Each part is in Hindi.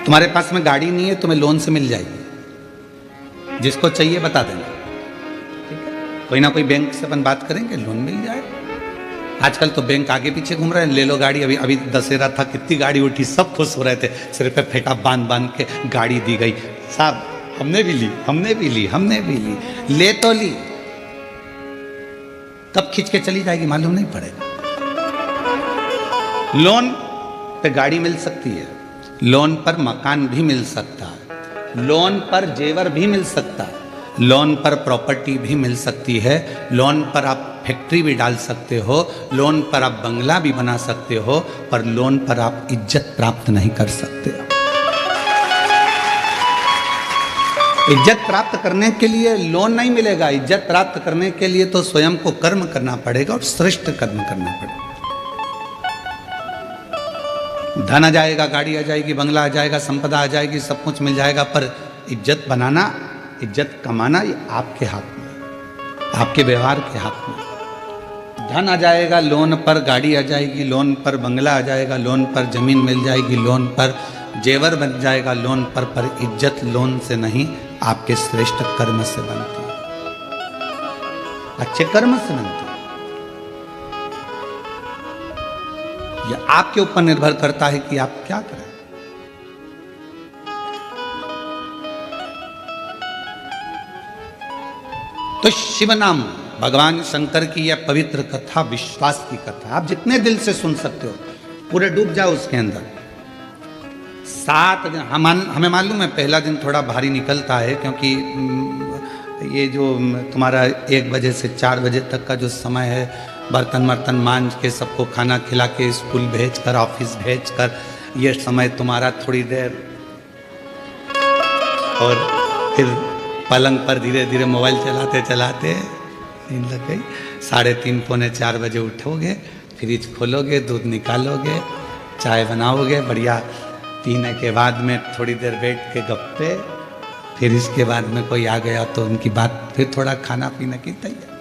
तुम्हारे पास में गाड़ी नहीं है, तुम्हें लोन से मिल जाएगी, जिसको चाहिए बता देना, ठीक है? कोई ना कोई बैंक से अपन बात करेंगे, लोन मिल जाए। आजकल तो बैंक आगे पीछे घूम रहे हैं, ले लो गाड़ी। अभी अभी दशहरा था, कितनी गाड़ी उठी, सब खुश हो रहे थे, सिर पे फेंका बांध बांध के गाड़ी दी गई। साहब हमने भी ली, हमने भी ली, हमने भी ली, ले तो ली, कब खींच के चली जाएगी मालूम नहीं पड़ेगा। लोन पे गाड़ी मिल सकती है, लोन पर मकान भी मिल सकता है, लोन पर जेवर भी मिल सकता है, लोन पर प्रॉपर्टी भी मिल सकती है, लोन पर आप फैक्ट्री भी डाल सकते हो, लोन पर आप बंगला भी बना सकते हो, पर लोन पर आप इज्जत प्राप्त नहीं कर सकते। इज्जत प्राप्त करने के लिए लोन नहीं मिलेगा, इज्जत प्राप्त करने के लिए तो स्वयं को कर्म करना पड़ेगा और श्रेष्ठ कर्म करना पड़ेगा। धन आ जाएगा, गाड़ी आ जाएगी, बंगला आ जाएगा, संपदा आ जाएगी, सब कुछ मिल जाएगा, पर इज्जत बनाना, इज्जत कमाना ये आपके हाथ में, आपके व्यवहार के हाथ में। धन आ जाएगा, लोन पर गाड़ी आ जाएगी, लोन पर बंगला आ जाएगा, लोन पर जमीन मिल जाएगी, लोन पर जेवर बन जाएगा, लोन पर इज्जत लोन से नहीं, आपके श्रेष्ठ कर्म से बनती है, अच्छे कर्म से बनती है। यह आपके ऊपर निर्भर करता है कि आप क्या करें। तो शिव नाम, भगवान शंकर की यह पवित्र कथा, विश्वास की कथा, आप जितने दिल से सुन सकते हो, पूरे डूब जाओ उसके अंदर। 7 दिन हमें मालूम है पहला दिन थोड़ा भारी निकलता है, क्योंकि ये जो तुम्हारा 1 बजे से 4 बजे तक का जो समय है, बर्तन वर्तन मांज के, सबको खाना खिला के, स्कूल भेज कर, ऑफिस भेज कर, ये समय तुम्हारा थोड़ी देर, और फिर पलंग पर धीरे धीरे मोबाइल चलाते चलाते नींद लग गई। 3:30 पौने 4 बजे उठोगे, फ्रिज खोलोगे, दूध निकालोगे, चाय बनाओगे, बढ़िया पीने के बाद में थोड़ी देर बैठ के गप्पे, फिर इसके बाद में कोई आ गया तो उनकी बात, फिर थोड़ा खाना पीने की तैयारी।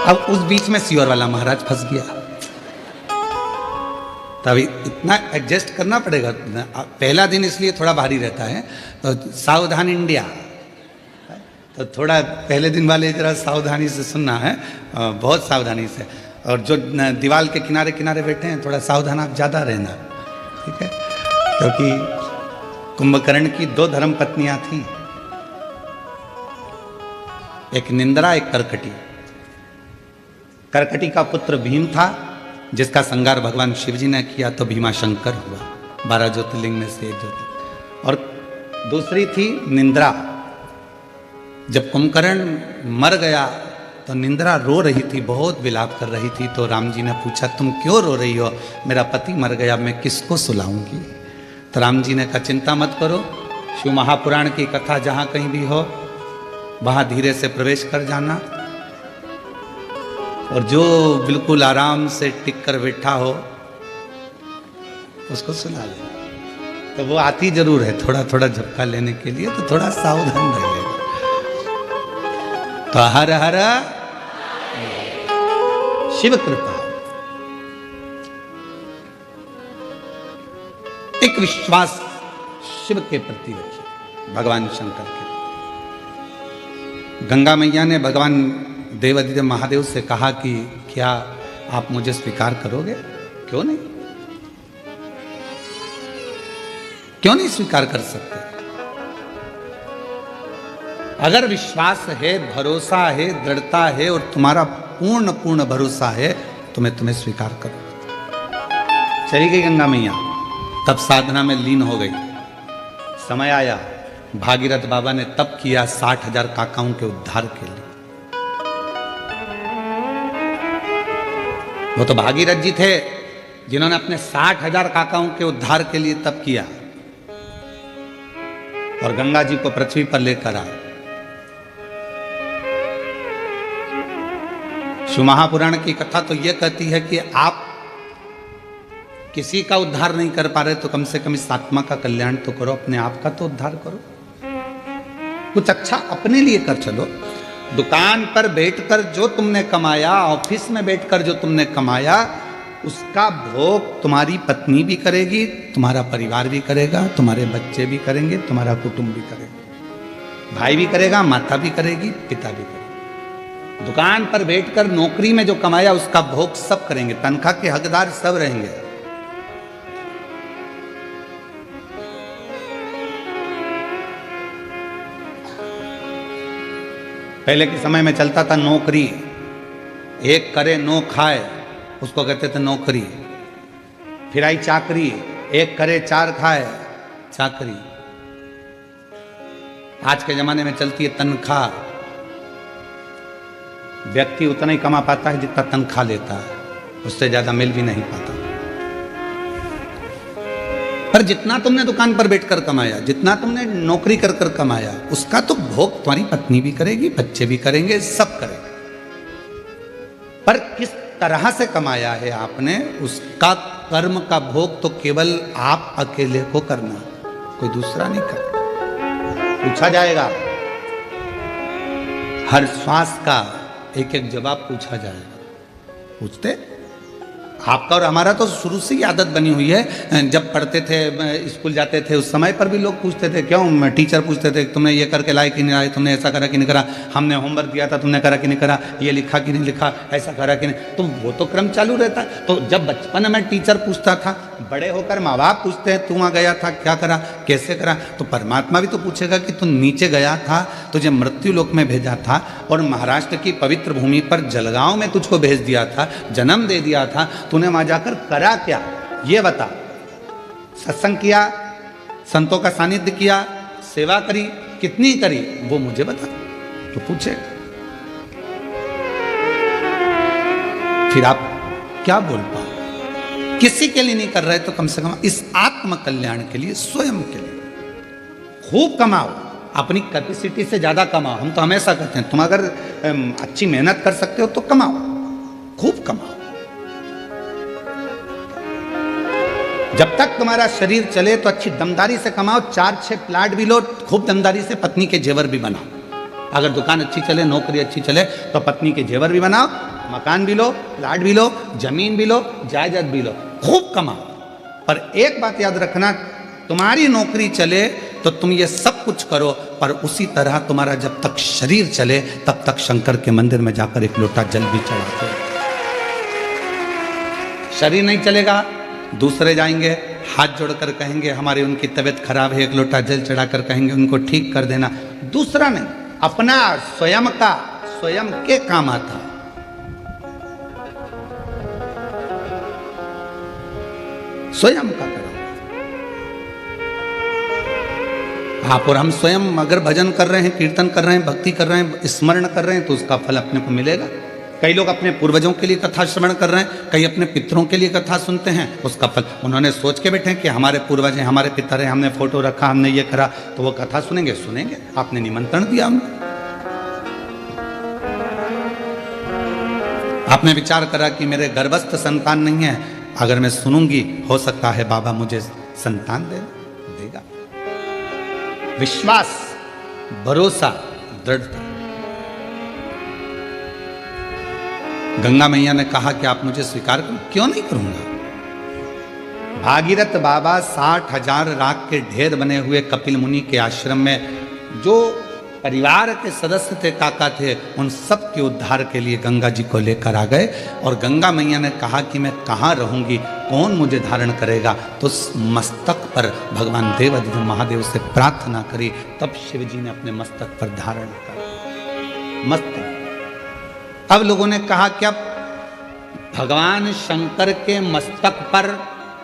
अब उस बीच में सियोर वाला महाराज फंस गया, तभी इतना एडजस्ट करना पड़ेगा। पहला दिन इसलिए थोड़ा भारी रहता है, तो सावधान इंडिया, तो थोड़ा पहले दिन वाले जरा सावधानी से सुनना है, बहुत सावधानी से। और जो दीवार के किनारे किनारे बैठे हैं, थोड़ा सावधान आप ज़्यादा रहना, ठीक है? क्योंकि कुंभकर्ण की 2 धर्म पत्नियां थीं, एक निंद्रा, एक करकटी। करकटी का पुत्र भीम था, जिसका संगार भगवान शिव जी ने किया तो भीमा शंकर हुआ, 12 ज्योतिर्लिंग में से एक ज्योतिर्लिंग। और दूसरी थी निंद्रा। जब कुंभकर्ण मर गया तो निंद्रा रो रही थी, बहुत विलाप कर रही थी। तो राम जी ने पूछा, तुम क्यों रो रही हो? मेरा पति मर गया, मैं किसको सुलाऊंगी? तो राम जी ने कहा, चिंता मत करो, शिव महापुराण की कथा जहाँ कहीं भी हो, वहाँ धीरे से प्रवेश कर जाना, और जो बिल्कुल आराम से टिक कर बैठा हो उसको सुना ले। तो वो आती जरूर है, थोड़ा थोड़ा झपका लेने के लिए, तो थोड़ा सावधान रहिएगा। तो हर हर शिव कृपा, एक विश्वास शिव के प्रति रखिए, भगवान शंकर के। गंगा मैया ने भगवान देवादिदेव महादेव से कहा कि क्या आप मुझे स्वीकार करोगे? क्यों नहीं, क्यों नहीं स्वीकार कर सकते? अगर विश्वास है, भरोसा है, दृढ़ता है, और तुम्हारा पूर्ण भरोसा है, तो मैं तुम्हें स्वीकार करूं। चली गई गंगा मैया, तब साधना में लीन हो गई। समय आया, भागीरथ बाबा ने तप किया 60,000 काकाओं के उद्धार के लिए। वो तो भागीरथ जी थे जिन्होंने अपने 60,000 काकाओं के उद्धार के लिए तप किया और गंगा जी को पृथ्वी पर लेकर आए। शिव महापुराण की कथा तो यह कहती है कि आप किसी का उद्धार नहीं कर पा रहे तो कम से कम इस आत्मा का कल्याण तो करो, अपने आप का तो उद्धार करो, कुछ अच्छा अपने लिए कर चलो। दुकान पर बैठकर जो तुमने कमाया, ऑफिस में बैठकर जो तुमने कमाया, उसका भोग तुम्हारी पत्नी भी करेगी, तुम्हारा परिवार भी करेगा, तुम्हारे बच्चे भी करेंगे, तुम्हारा कुटुंब भी करेगा, भाई भी करेगा, माता भी करेगी, पिता भी करेगा। दुकान पर बैठकर नौकरी में जो कमाया उसका भोग सब करेंगे, तनख्वाह के हकदार सब रहेंगे। पहले के समय में चलता था नौकरी, एक करे नो खाए, उसको कहते थे नौकरी। फिर आई चाकरी, एक करे चार खाए, चाकरी। आज के जमाने में चलती है तनख्वाह। व्यक्ति उतना ही कमा पाता है जितना तनख्वाह लेता है, उससे ज्यादा मिल भी नहीं पाता। पर जितना तुमने दुकान पर बैठकर कमाया, जितना तुमने नौकरी कर कर कमाया, उसका तो भोग तुम्हारी पत्नी भी करेगी, बच्चे भी करेंगे, सब करेंगे। पर किस तरह से कमाया है आपने, उसका कर्म का भोग तो केवल आप अकेले को करना, कोई दूसरा नहीं करना। पूछा जाएगा, हर श्वास का एक एक जवाब पूछा जाएगा। पूछते आपका और हमारा तो शुरू से ही आदत बनी हुई है। जब पढ़ते थे, स्कूल जाते थे, उस समय पर भी लोग पूछते थे, क्यों टीचर पूछते थे तुमने ये करके लाए कि नहीं लाए, तुमने ऐसा करा कि नहीं करा, हमने होमवर्क दिया था तुमने करा कि नहीं करा, ये लिखा कि नहीं लिखा, ऐसा करा कि नहीं। तो वो तो क्रम चालू रहता। तो जब बचपन में टीचर पूछता था, बड़े होकर माँ बाप पूछते हैं तू वहाँ गया था, क्या करा, कैसे करा। तो परमात्मा भी तो पूछेगा कि तू नीचे गया था, तुझे मृत्यु लोक में भेजा था और महाराष्ट्र की पवित्र भूमि पर जलगांव में तुझको भेज दिया था, जन्म दे दिया था, तूने वहां जाकर करा क्या, ये बता। सत्संग किया, संतों का सानिध्य किया, सेवा करी, कितनी करी, वो मुझे बता। तो पूछे, फिर आप क्या बोल पाओ। किसी के लिए नहीं कर रहे तो कम से कम इस आत्म कल्याण के लिए, स्वयं के लिए खूब कमाओ, अपनी कैपेसिटी से ज्यादा कमाओ। हम तो हमेशा कहते हैं तुम अगर अच्छी मेहनत कर सकते हो तो कमाओ, खूब कमाओ। जब तक तुम्हारा शरीर चले तो अच्छी दमदारी से कमाओ, 4-6 प्लाट भी लो, खूब दमदारी से पत्नी के जेवर भी बनाओ। अगर दुकान अच्छी चले, नौकरी अच्छी चले तो पत्नी के जेवर भी बनाओ, मकान भी लो, प्लाट भी लो, जमीन भी लो, जायदाद भी लो, खूब कमाओ। पर एक बात याद रखना, तुम्हारी नौकरी चले तो तुम ये सब कुछ करो, पर उसी तरह तुम्हारा जब तक शरीर चले तब तक शंकर के मंदिर में जाकर एक लोटा जल भी चढ़ाते। शरीर नहीं चलेगा, दूसरे जाएंगे, हाथ जोड़कर कहेंगे हमारी उनकी तबीयत खराब है, एक लोटा जल चढ़ाकर कहेंगे उनको ठीक कर देना। दूसरा नहीं, अपना स्वयं का, स्वयं के काम आता। स्वयं का करो आप और हम। स्वयं अगर भजन कर रहे हैं, कीर्तन कर रहे हैं, भक्ति कर रहे हैं, स्मरण कर रहे हैं तो उसका फल अपने को मिलेगा। कई लोग अपने पूर्वजों के लिए कथा श्रवण कर रहे हैं, कई अपने पितरों के लिए कथा सुनते हैं, उसका फल उन्होंने सोच के बैठे कि हमारे पूर्वज हैं, हमारे पितर हैं, हमने फोटो रखा, हमने ये करा, तो वो कथा सुनेंगे, सुनेंगे। आपने निमंत्रण दिया उनको, आपने विचार करा कि मेरे गर्भस्थ संतान नहीं है, अगर मैं सुनूंगी हो सकता है बाबा मुझे संतान देगा। विश्वास, भरोसा, दृढ़ता। गंगा मैया ने कहा कि आप मुझे स्वीकार करो, क्यों नहीं करूंगा। भागीरथ बाबा 60,000 राख के ढेर बने हुए कपिल मुनि के आश्रम में जो परिवार के सदस्य थे, काका थे, उन सब के उद्धार के लिए गंगा जी को लेकर आ गए। और गंगा मैया ने कहा कि मैं कहाँ रहूंगी, कौन मुझे धारण करेगा। तो मस्तक पर भगवान देवाधिदेव महादेव से प्रार्थना करी, तब शिव जी ने अपने मस्तक पर धारण कर मस्तक। अब लोगों ने कहा क्या भगवान शंकर के मस्तक पर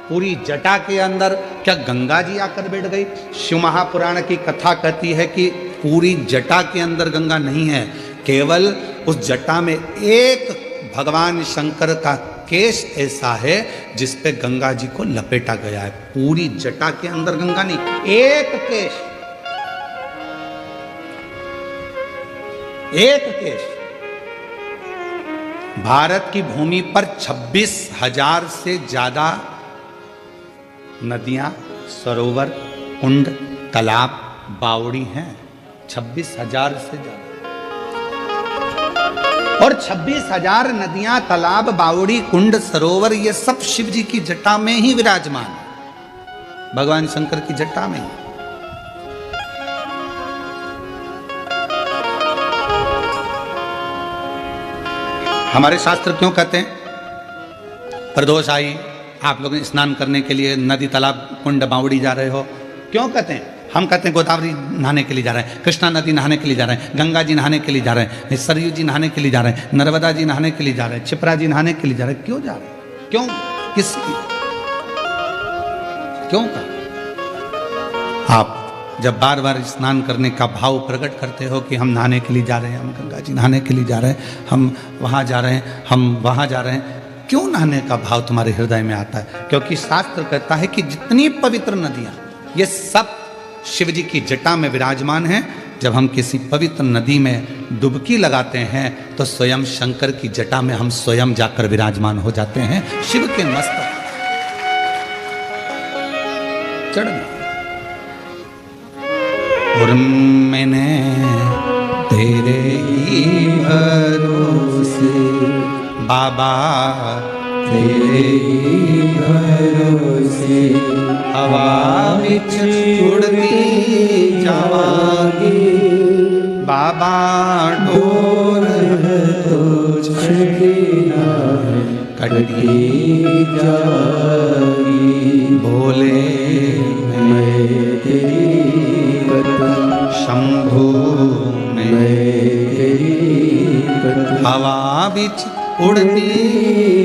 पूरी जटा के अंदर क्या गंगा जी आकर बैठ गई। शिव महापुराण की कथा कहती है कि पूरी जटा के अंदर गंगा नहीं है, केवल उस जटा में एक भगवान शंकर का केश ऐसा है जिस पे गंगा जी को लपेटा गया है। पूरी जटा के अंदर गंगा नहीं, एक केश, एक केश। भारत की भूमि पर 26,000 से ज्यादा नदियां, सरोवर, कुंड, तालाब, बावड़ी हैं। 26,000 से ज्यादा। और 26,000 नदियां, तालाब, बावड़ी, कुंड, सरोवर, ये सब शिव जी की जटा में ही विराजमान, भगवान शंकर की जटा में ही। हमारे शास्त्र क्यों कहते हैं प्रदोष आई, आप लोग स्नान करने के लिए नदी, तालाब, कुंड, बावड़ी जा रहे हो, क्यों कहते हैं? हम कहते हैं गोदावरी नहाने के लिए जा रहे हैं, कृष्णा नदी नहाने के लिए जा रहे हैं, गंगा जी नहाने के लिए जा रहे हैं, सरयू जी नहाने के लिए जा रहे हैं, नर्मदा जी नहाने के लिए जा रहे हैं, क्षिप्रा जी नहाने के लिए जा रहे हैं। क्यों जा रहे हैं? क्यों? किस क्यों का? आप जब बार बार स्नान करने का भाव प्रकट करते हो कि हम नहाने के लिए जा रहे हैं, हम गंगा जी नहाने के लिए जा रहे हैं, हम वहाँ जा रहे हैं, हम वहाँ जा रहे हैं, क्यों नहाने का भाव तुम्हारे हृदय में आता है? क्योंकि शास्त्र कहता है कि जितनी पवित्र नदियाँ, ये सब शिव जी की जटा में विराजमान हैं। जब हम किसी पवित्र नदी में डुबकी लगाते हैं तो स्वयं शंकर की जटा में हम स्वयं जाकर विराजमान हो जाते हैं, शिव के मस्तक चढ़ना। और मैंने तेरे ही भरोसे बाबा, तेरे ही भरोसे हवा विच उड़ती जावांगी बाबा, डोर तो छड़ना कटकी जावांगी। बोले मैं तेरी शंभु में तेरी हवा बिच उड़ती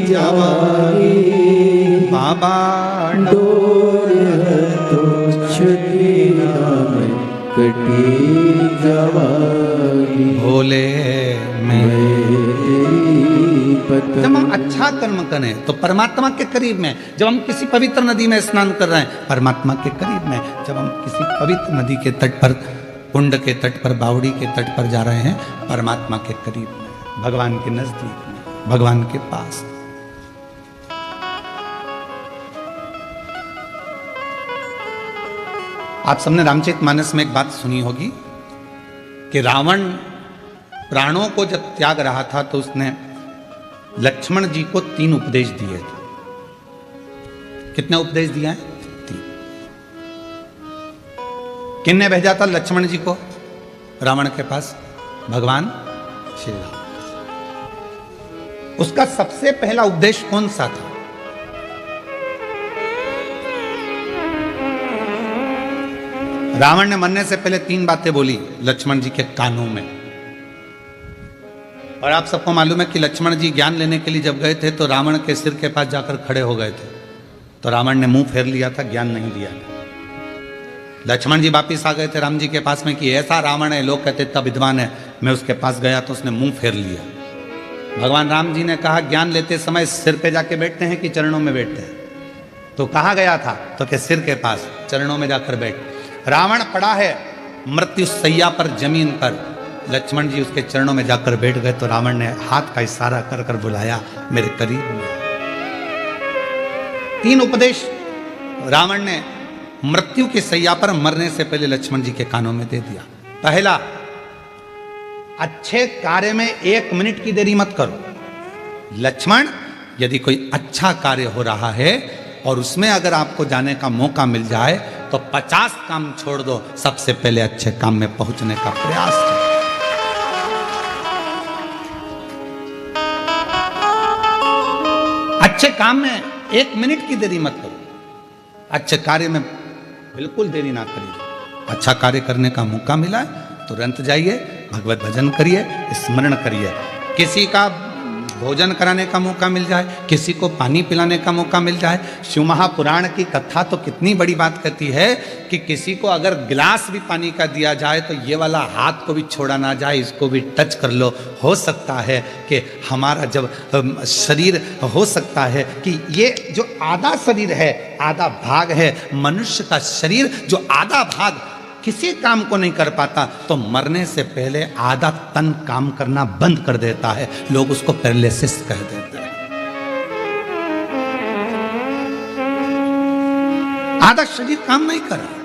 जावांगी बाबा, डोर तो छड़ना कटी जावांगी। भोले मैं जब हम अच्छा कर्म करें तो परमात्मा के करीब में, जब हम किसी पवित्र नदी में स्नान कर रहे हैं परमात्मा के करीब में, जब हम किसी पवित्र नदी के तट पर, कुंड के तट पर, बावड़ी के तट पर जा रहे हैं परमात्मा के करीब में, भगवान के नजदीक में, भगवान के पास। आप सबने रामचरितमानस में एक बात सुनी होगी कि रावण प्राणों को जब त्याग रहा था तो उसने लक्ष्मण जी को 3 उपदेश दिए थे। कितने उपदेश दिए हैं? 3। किसने भेजा था लक्ष्मण जी को रावण के पास? भगवान श्री राम। उसका सबसे पहला उपदेश कौन सा था? रावण ने मरने से पहले 3 बातें बोली लक्ष्मण जी के कानों में। और आप सबको मालूम है कि लक्ष्मण जी ज्ञान लेने के लिए जब गए थे तो रावण के सिर के पास जाकर खड़े हो गए थे, तो रावण ने मुंह फेर लिया था, ज्ञान नहीं दिया था। लक्ष्मण जी वापिस आ गए थे राम जी के पास में कि ऐसा रावण है, लोग कहते इतना विद्वान है, मैं उसके पास गया तो उसने मुंह फेर लिया। भगवान राम जी ने कहा ज्ञान लेते समय सिर पे जाके बैठते हैं कि चरणों में बैठते हैं? तो कहाँ गया था? तो क्या सिर के पास, चरणों में जाकर बैठ। रावण पड़ा है मृत्यु सैया पर, जमीन पर, लक्ष्मण जी उसके चरणों में जाकर बैठ गए तो रावण ने हाथ का इशारा कर कर बुलाया मेरे करीब में। 3 उपदेश रावण ने मृत्यु की सैया पर मरने से पहले लक्ष्मण जी के कानों में दे दिया। पहला, अच्छे कार्य में 1 मिनट की देरी मत करो। लक्ष्मण, यदि कोई अच्छा कार्य हो रहा है और उसमें अगर आपको जाने का मौका मिल जाए तो 50 काम छोड़ दो, सबसे पहले अच्छे काम में पहुंचने का प्रयास करो। अच्छे काम में 1 मिनट की देरी मत करो। अच्छे कार्य में बिल्कुल देरी ना करिए। अच्छा कार्य करने का मौका मिला है तुरंत जाइए, भगवत भजन करिए, स्मरण करिए। किसी का भोजन कराने का मौका मिल जाए, किसी को पानी पिलाने का मौका मिल जाए। शिव महापुराण की कथा तो कितनी बड़ी बात कहती है कि किसी को अगर गिलास भी पानी का दिया जाए तो ये वाला हाथ को भी छोड़ा ना जाए, इसको भी टच कर लो। हो सकता है कि हमारा जब शरीर, हो सकता है कि ये जो आधा शरीर है, आधा भाग है मनुष्य का शरीर, जो आधा भाग किसी काम को नहीं कर पाता तो मरने से पहले आधा तन काम करना बंद कर देता है। लोग उसको पैरालिसिस कह देते हैं। आधा शरीर काम नहीं कर रहा,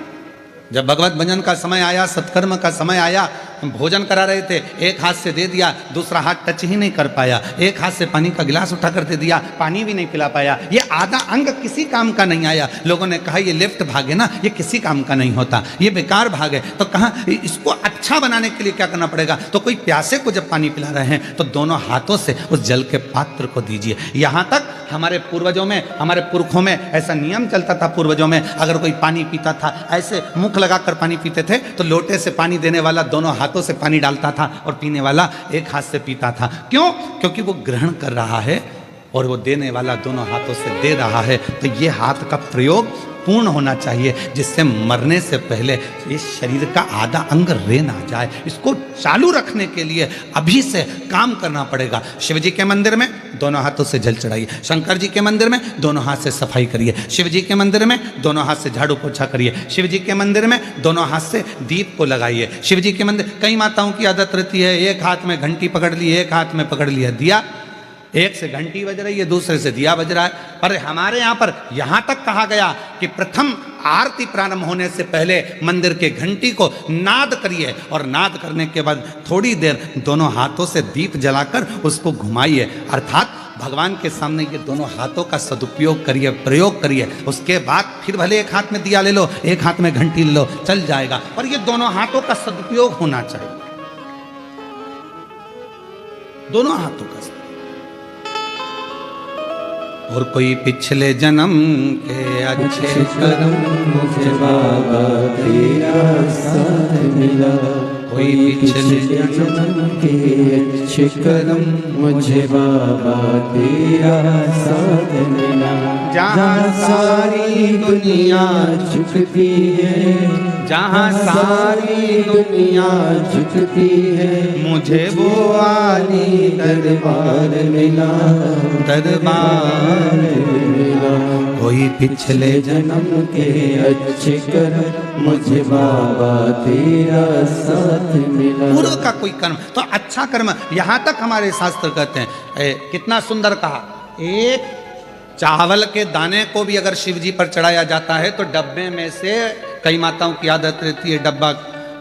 जब भगवत भजन का समय आया, सत्कर्म का समय आया, भोजन करा रहे थे, एक हाथ से दे दिया, दूसरा हाथ टच ही नहीं कर पाया, एक हाथ से पानी का गिलास उठा कर दे दिया, पानी भी नहीं पिला पाया, ये आधा अंग किसी काम का नहीं आया। लोगों ने कहा ये लेफ्ट भाग है ना, ये किसी काम का नहीं होता, ये बेकार भाग है। तो कहा इसको अच्छा बनाने के लिए क्या करना पड़ेगा? तो कोई प्यासे को जब पानी पिला रहे हैं तो दोनों हाथों से उस जल के पात्र को दीजिए। यहाँ तक हमारे पूर्वजों में, हमारे पुरखों में ऐसा नियम चलता था। पूर्वजों में अगर कोई पानी पीता था, ऐसे मुख लगाकर पानी पीते थे, तो लोटे से पानी देने वाला दोनों हाथों से पानी डालता था और पीने वाला एक हाथ से पीता था। क्यों? क्योंकि वो ग्रहण कर रहा है और वो देने वाला दोनों हाथों से दे रहा है। तो ये हाथ का प्रयोग पूर्ण होना चाहिए, जिससे मरने से पहले इस शरीर का आधा अंग रे ना जाए। इसको चालू रखने के लिए अभी से काम करना पड़ेगा। शिव जी के मंदिर में दोनों हाथों से जल चढ़ाइए, शंकर जी के मंदिर में दोनों हाथ से सफाई करिए, शिव जी के मंदिर में दोनों हाथ से झाड़ू पोछा करिए, शिव जी के मंदिर में दोनों हाथ से दीप को लगाइए। शिव जी के मंदिर, कई माताओं की आदत रहती है, एक हाथ में घंटी पकड़ ली, एक हाथ में पकड़ लिया दिया, एक से घंटी बज रही है, दूसरे से दिया बज रहा है। पर हमारे यहाँ पर यहाँ तक कहा गया कि प्रथम आरती प्रारंभ होने से पहले मंदिर के घंटी को नाद करिए और नाद करने के बाद थोड़ी देर दोनों हाथों से दीप जलाकर उसको घुमाइए। अर्थात भगवान के सामने ये दोनों हाथों का सदुपयोग करिए, प्रयोग करिए। उसके बाद फिर भले एक हाथ में दिया ले लो, एक हाथ में घंटी ले लो, चल जाएगा, पर ये दोनों हाथों का सदुपयोग होना चाहिए, दोनों हाथों का। और कोई पिछले जन्म के अच्छे कर्म मुझे बाबा तेरा साथ मिला, कोई पिछले जन्म के अच्छे कर्म मुझे बाबा तेरा साथ मिला। जहाँ सारी दुनिया झुकती है, जहाँ सारी दुनिया झुकती है, मुझे वो आली दरबार मिला, दरबार मिला। कोई पिछले जन्म के अच्छे कर्म मुझे बाबा तेरा साथ मिला। पूर्व का कोई कर्म तो अच्छा कर्म, यहाँ तक हमारे शास्त्र कहते हैं। कितना सुंदर कहा, एक चावल के दाने को भी अगर शिव जी पर चढ़ाया जाता है तो डब्बे में से, कई माताओं की आदत रहती है डब्बा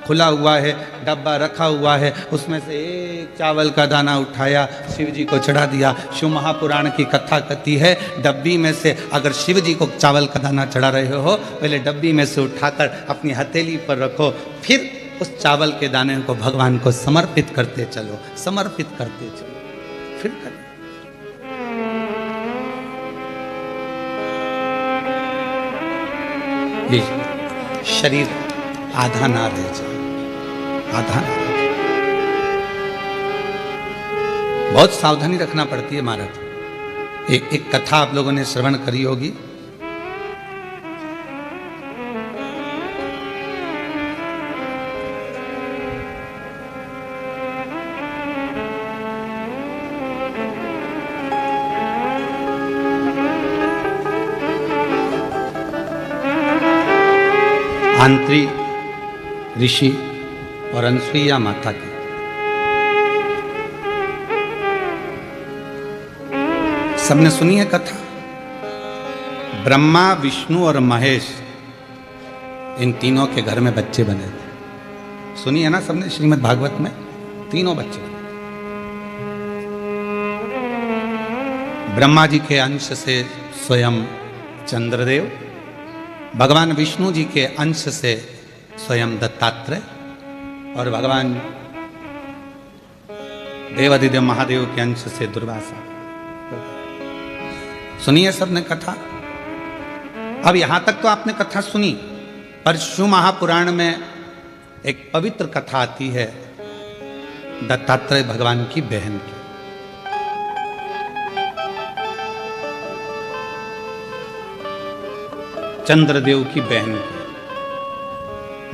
खुला हुआ है, डब्बा रखा हुआ है, उसमें से एक चावल का दाना उठाया, शिव जी को चढ़ा दिया। शिव महापुराण की कथा कहती है, डब्बी में से अगर शिव जी को चावल का दाना चढ़ा रहे हो, पहले डब्बी में से उठाकर अपनी हथेली पर रखो, फिर उस चावल के दाने को भगवान को समर्पित करते चलो, समर्पित करते चलो, फिर करो। ये शरीर आधा ना रह जाए, आधा ना रह जाए। बहुत सावधानी रखना पड़ती है महाराज। एक कथा आप लोगों ने श्रवण करी होगी। आंत्री ऋषि और अनसुईया माता की। सबने सुनी है कथा। ब्रह्मा, विष्णु और महेश, इन तीनों के घर में बच्चे बने थे। सुनी है ना सबने, श्रीमद् भागवत में तीनों बच्चे बने। ब्रह्मा जी के अंश से स्वयं चंद्रदेव, भगवान विष्णु जी के अंश से स्वयं दत्तात्रेय और भगवान देवादिदेव महादेव के अंश से दुर्वासा। सुनिए सबने कथा। अब यहां तक तो आपने कथा सुनी, पर शिव महापुराण में एक पवित्र कथा आती है दत्तात्रेय भगवान की बहन की। चंद्रदेव की बहन की,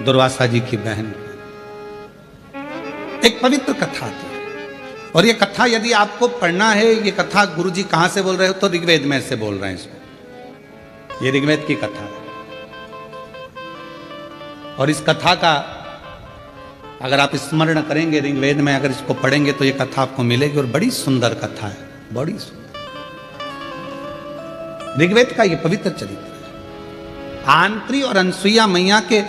दुर्वासा जी की बहन की एक पवित्र कथा थी। और ये कथा यदि आपको पढ़ना है, ये कथा गुरुजी कहां से बोल रहे हो, तो ऋग्वेद में से बोल रहे हैं इसको। ये ऋग्वेद की कथा है। और इस कथा का अगर आप स्मरण करेंगे ऋग्वेद में, अगर इसको पढ़ेंगे तो ये कथा आपको मिलेगी। और बड़ी सुंदर कथा है, बड़ी सुंदर। ऋग्वेद का ये पवित्र चरित्र है। आंत्री और अनसुईया मैया के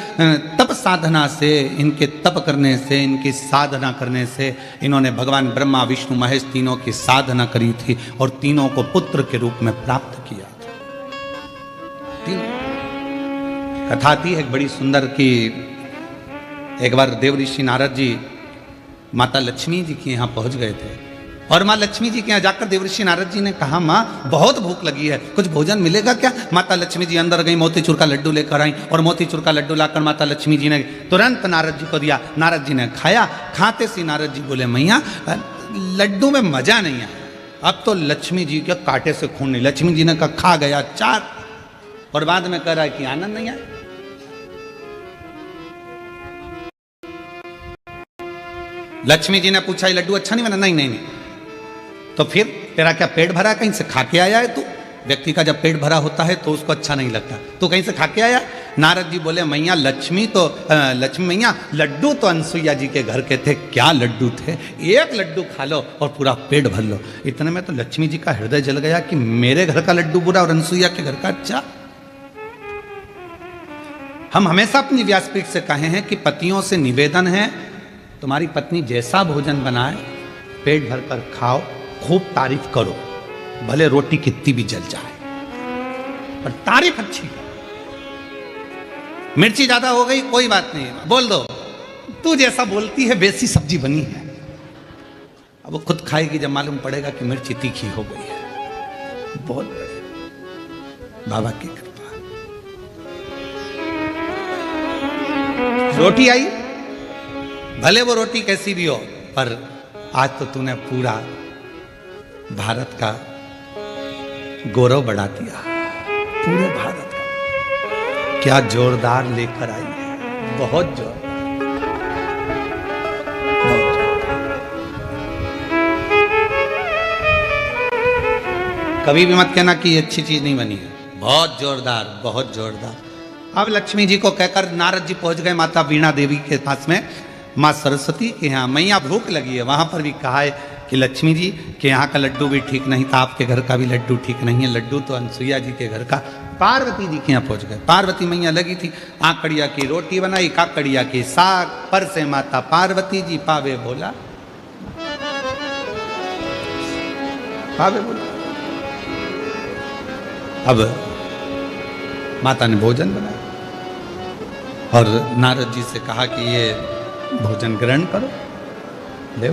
तप साधना से, इनके तप करने से, इनकी साधना करने से इन्होंने भगवान ब्रह्मा विष्णु महेश तीनों की साधना करी थी और तीनों को पुत्र के रूप में प्राप्त किया था। कथा थी एक बड़ी सुंदर की, एक बार देव ऋषि नारद जी माता लक्ष्मी जी के यहाँ पहुंच गए थे और माँ लक्ष्मी जी के यहाँ जाकर देवर्षि नारद जी ने कहा, माँ बहुत भूख लगी है, कुछ भोजन मिलेगा क्या? माता लक्ष्मी जी अंदर गई, मोतीचूर का लड्डू लेकर आई और मोतीचूर का लड्डू लाकर माता लक्ष्मी जी ने तुरंत नारद जी को दिया। नारद जी ने खाया। खाते से नारद जी बोले, मैया लड्डू में मजा नहीं आया, अब तो लक्ष्मी जी के कांटे से खून नहीं। लक्ष्मी जी ने कहा, खा गया 4 और बाद में कह रहा है कि आनंद नहीं आया। लक्ष्मी जी ने पूछा, ये लड्डू अच्छा नहीं बना? नहीं नहीं नहीं। तो फिर तेरा क्या पेट भरा, कहीं से खा के आया है तू? व्यक्ति का जब पेट भरा होता है तो उसको अच्छा नहीं लगता, तू कहीं से खा के आया? नारद जी बोले, मैया लक्ष्मी मैया लड्डू तो अनसुईया जी के घर के थे, क्या लड्डू थे, एक लड्डू खा लो और पूरा पेट भर लो। इतने में तो लक्ष्मी जी का हृदय जल गया कि मेरे घर का लड्डू बुरा और अनसुईया के घर का अच्छा। हम हमेशा अपनी व्यासपीठ से कहे हैं कि पतियों से निवेदन है, तुम्हारी पत्नी जैसा भोजन बनाए पेट भर कर खाओ, खूब तारीफ करो, भले रोटी कितनी भी जल जाए पर तारीफ अच्छी। मिर्ची ज्यादा हो गई कोई बात नहीं, बोल दो तू जैसा बोलती है वैसी सब्जी बनी है। अब वो खुद खाएगी जब मालूम पड़ेगा कि मिर्ची तीखी हो गई है। बहुत बड़े बाबा की कृपा। रोटी आई, भले वो रोटी कैसी भी हो, पर आज तो तूने पूरा भारत का गौरव बढ़ा दिया, पूरे भारत का। क्या जोरदार लेकर आई है, बहुत जोर। कभी भी मत कहना कि ये अच्छी चीज नहीं बनी है, बहुत जोरदार, बहुत जोरदार। अब लक्ष्मी जी को कहकर नारद जी पहुंच गए माता वीणा देवी के पास में, माँ सरस्वती के यहाँ। मैया भूख लगी है, वहां पर भी कहा है कि लक्ष्मी जी के यहाँ का लड्डू भी ठीक नहीं था, आपके घर का भी लड्डू ठीक नहीं है, लड्डू तो अनसुईया जी के घर का। पार्वती जी के यहाँ पहुंच गए। पार्वती मैया लगी थी, आकड़िया की रोटी बनाई, काकड़िया की साग, पर से माता पार्वती जी पावे बोला, पावे बोला। अब माता ने भोजन बनाया और नारद जी से कहा कि ये भोजन ग्रहण करो, ले।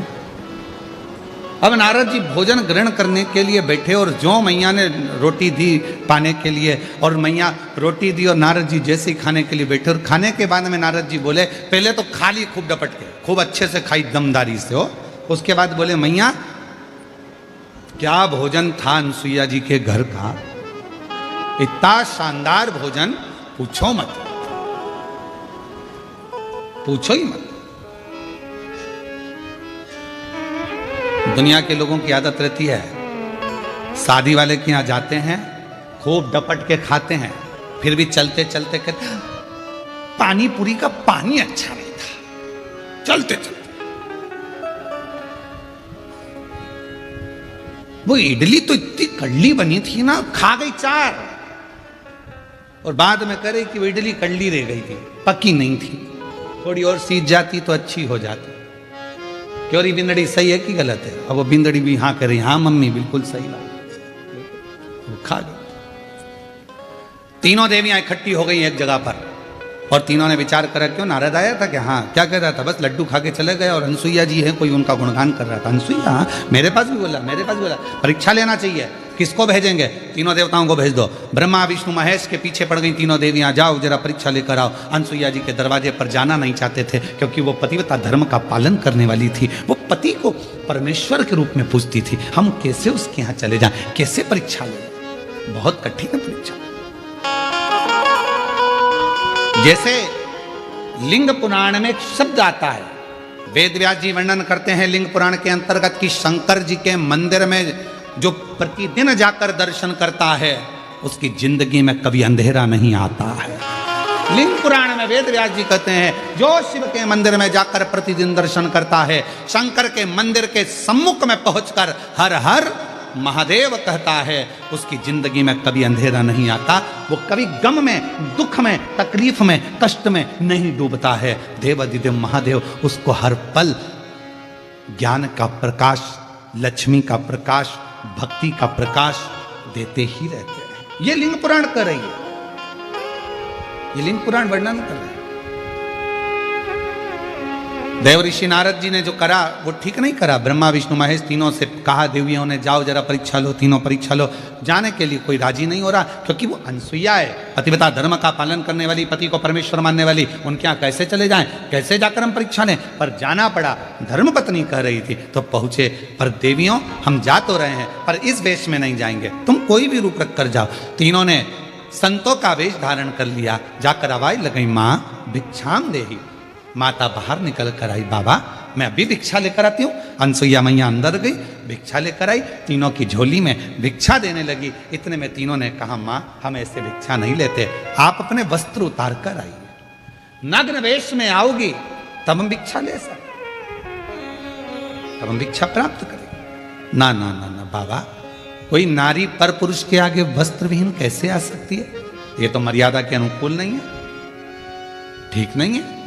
अब नारद जी भोजन ग्रहण करने के लिए बैठे और जो मैया ने रोटी दी पाने के लिए, और मैया रोटी दी और नारद जी जैसे ही खाने के लिए बैठे, और खाने के बाद में नारद जी बोले, पहले तो खा ली खूब डपट के, खूब अच्छे से खाई दमदारी से हो। उसके बाद बोले, मैया क्या भोजन था अनसुईया जी के घर का, इतना शानदार भोजन, पूछो मत, पूछो ही मत। दुनिया के लोगों की आदत रहती है, शादी वाले के यहाँ जाते हैं, खूब डपट के खाते हैं, फिर भी चलते चलते कहते हैं पानी पूरी का पानी अच्छा नहीं था, चलते चलते। वो इडली तो इतनी कड़ली बनी थी ना, खा गई 4 और बाद में करे कि वो इडली कड़ली रह गई थी, पकी नहीं थी, थोड़ी और सीज जाती तो अच्छी हो जाती। क्यों री बिंदड़ी सही है कि गलत है? अब वो बिंदड़ी भी हाँ करे, हाँ मम्मी बिल्कुल सही बात। वो खा गई। तीनों देवियां इकट्ठी हो गई एक जगह पर और तीनों ने विचार करा, क्यों नारद आया था क्या? हाँ। क्या कह रहा था? बस लड्डू खा के चले गए और अनसुईया जी है, कोई उनका गुणगान कर रहा था। अनसुईया? हाँ, मेरे पास भी बोला, मेरे पास भी बोला, परीक्षा लेना चाहिए, किसको भेजेंगे? तीनों देवताओं को भेज दो। ब्रह्मा विष्णु महेश के पीछे पड़ गई तीनों देवियां, जाओ जरा परीक्षा लेकर आओ। अनसुईया जी के दरवाजे पर जाना नहीं चाहते थे क्योंकि वो पतिव्रता धर्म का पालन करने वाली थी, वो पति को परमेश्वर के रूप में पूजती थी। हम कैसे उसके यहाँ चले जाएं, कैसे परीक्षा लें? बहुत कठिन है परीक्षा। जैसे लिंग पुराण में एक शब्द आता है, वेद व्यास जी वर्णन करते हैं लिंग पुराण के अंतर्गत कि शंकर जी के मंदिर में जो प्रतिदिन जाकर दर्शन करता है उसकी जिंदगी में कभी अंधेरा नहीं आता है। लिंग पुराण में वेद व्यास जी कहते हैं, जो शिव के मंदिर में जाकर प्रतिदिन दर्शन करता है, शंकर के मंदिर के सम्मुख में पहुंचकर हर हर महादेव कहता है, उसकी जिंदगी में कभी अंधेरा नहीं आता। वो कभी गम में, दुख में, तकलीफ में, कष्ट में नहीं डूबता है। देवाधिदेव महादेव उसको हर पल ज्ञान का प्रकाश, लक्ष्मी का प्रकाश, भक्ति का प्रकाश देते ही रहते हैं। ये लिंग पुराण कर रही है, ये लिंग पुराण वर्णन कर रहे हैं। देव ऋषि नारद जी ने जो करा वो ठीक नहीं करा। ब्रह्मा विष्णु महेश तीनों से कहा देवियों ने जाओ जरा परीक्षा लो, तीनों परीक्षा लो। जाने के लिए कोई राजी नहीं हो रहा, क्योंकि वो अनसुईया है, पतिव्रता धर्म का पालन करने वाली, पति को परमेश्वर मानने वाली। उनके यहाँ कैसे चले जाएं, कैसे जाकर हम परीक्षा लें? पर जाना पड़ा। धर्म पत्नी कह रही थी तो पहुंचे। पर देवियों हम जा तो रहे हैं पर इस वेश में नहीं जाएंगे, तुम कोई भी रूप रख कर जाओ। तीनों ने संतों का वेश धारण कर लिया। जाकर आवाज लगाई, माँ भिक्षाम देहि। माता बाहर निकल कर आई, बाबा मैं अभी भिक्षा लेकर आती हूँ। अनसुईया मैया अंदर गई, भिक्षा लेकर आई, तीनों की झोली में भिक्षा देने लगी। इतने में तीनों ने कहा, माँ हम ऐसे भिक्षा नहीं लेते, आप अपने वस्त्र उतार कर आइए। नग्न वेश में आओगी तब हम भिक्षा ले सकते, तब हम भिक्षा प्राप्त करेंगे। ना ना ना ना बाबा, कोई नारी पर पुरुष के आगे वस्त्र विहीन कैसे आ सकती है? ये तो मर्यादा के अनुकूल नहीं है, ठीक नहीं है।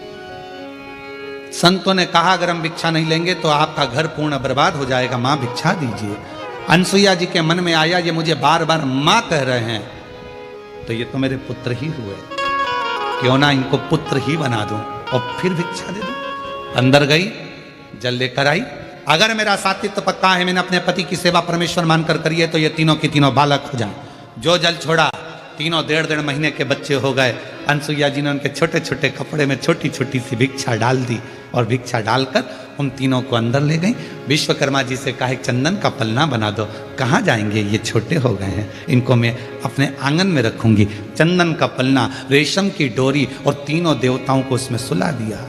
संतों ने कहा अगर हम भिक्षा नहीं लेंगे तो आपका घर पूर्ण बर्बाद हो जाएगा, मां भिक्षा दीजिए। अनसुईया जी के मन में आया ये मुझे बार बार मां कह रहे हैं तो ये तो मेरे पुत्र ही हुए, क्यों ना इनको पुत्र ही बना दूं और फिर भिक्षा दे दूं। अंदर गई, जल लेकर आई। अगर मेरा सातित्व पक्का है, मैंने अपने पति की सेवा परमेश्वर मानकर करी है, तो ये तीनों की तीनों बालक हो जाए। जो जल छोड़ा तीनों 1.5 महीने के बच्चे हो गए। अनसुईया जी ने उनके छोटे छोटे कपड़े में छोटी छोटी सी भिक्षा डाल दी और भिक्षा डालकर उन तीनों को अंदर ले गई। विश्वकर्मा जी से कहा चंदन का पलना बना दो। कहाँ जाएंगे, ये छोटे हो गए हैं, इनको मैं अपने आंगन में रखूंगी। चंदन का पलना, रेशम की डोरी और तीनों देवताओं को उसमें सुला दिया।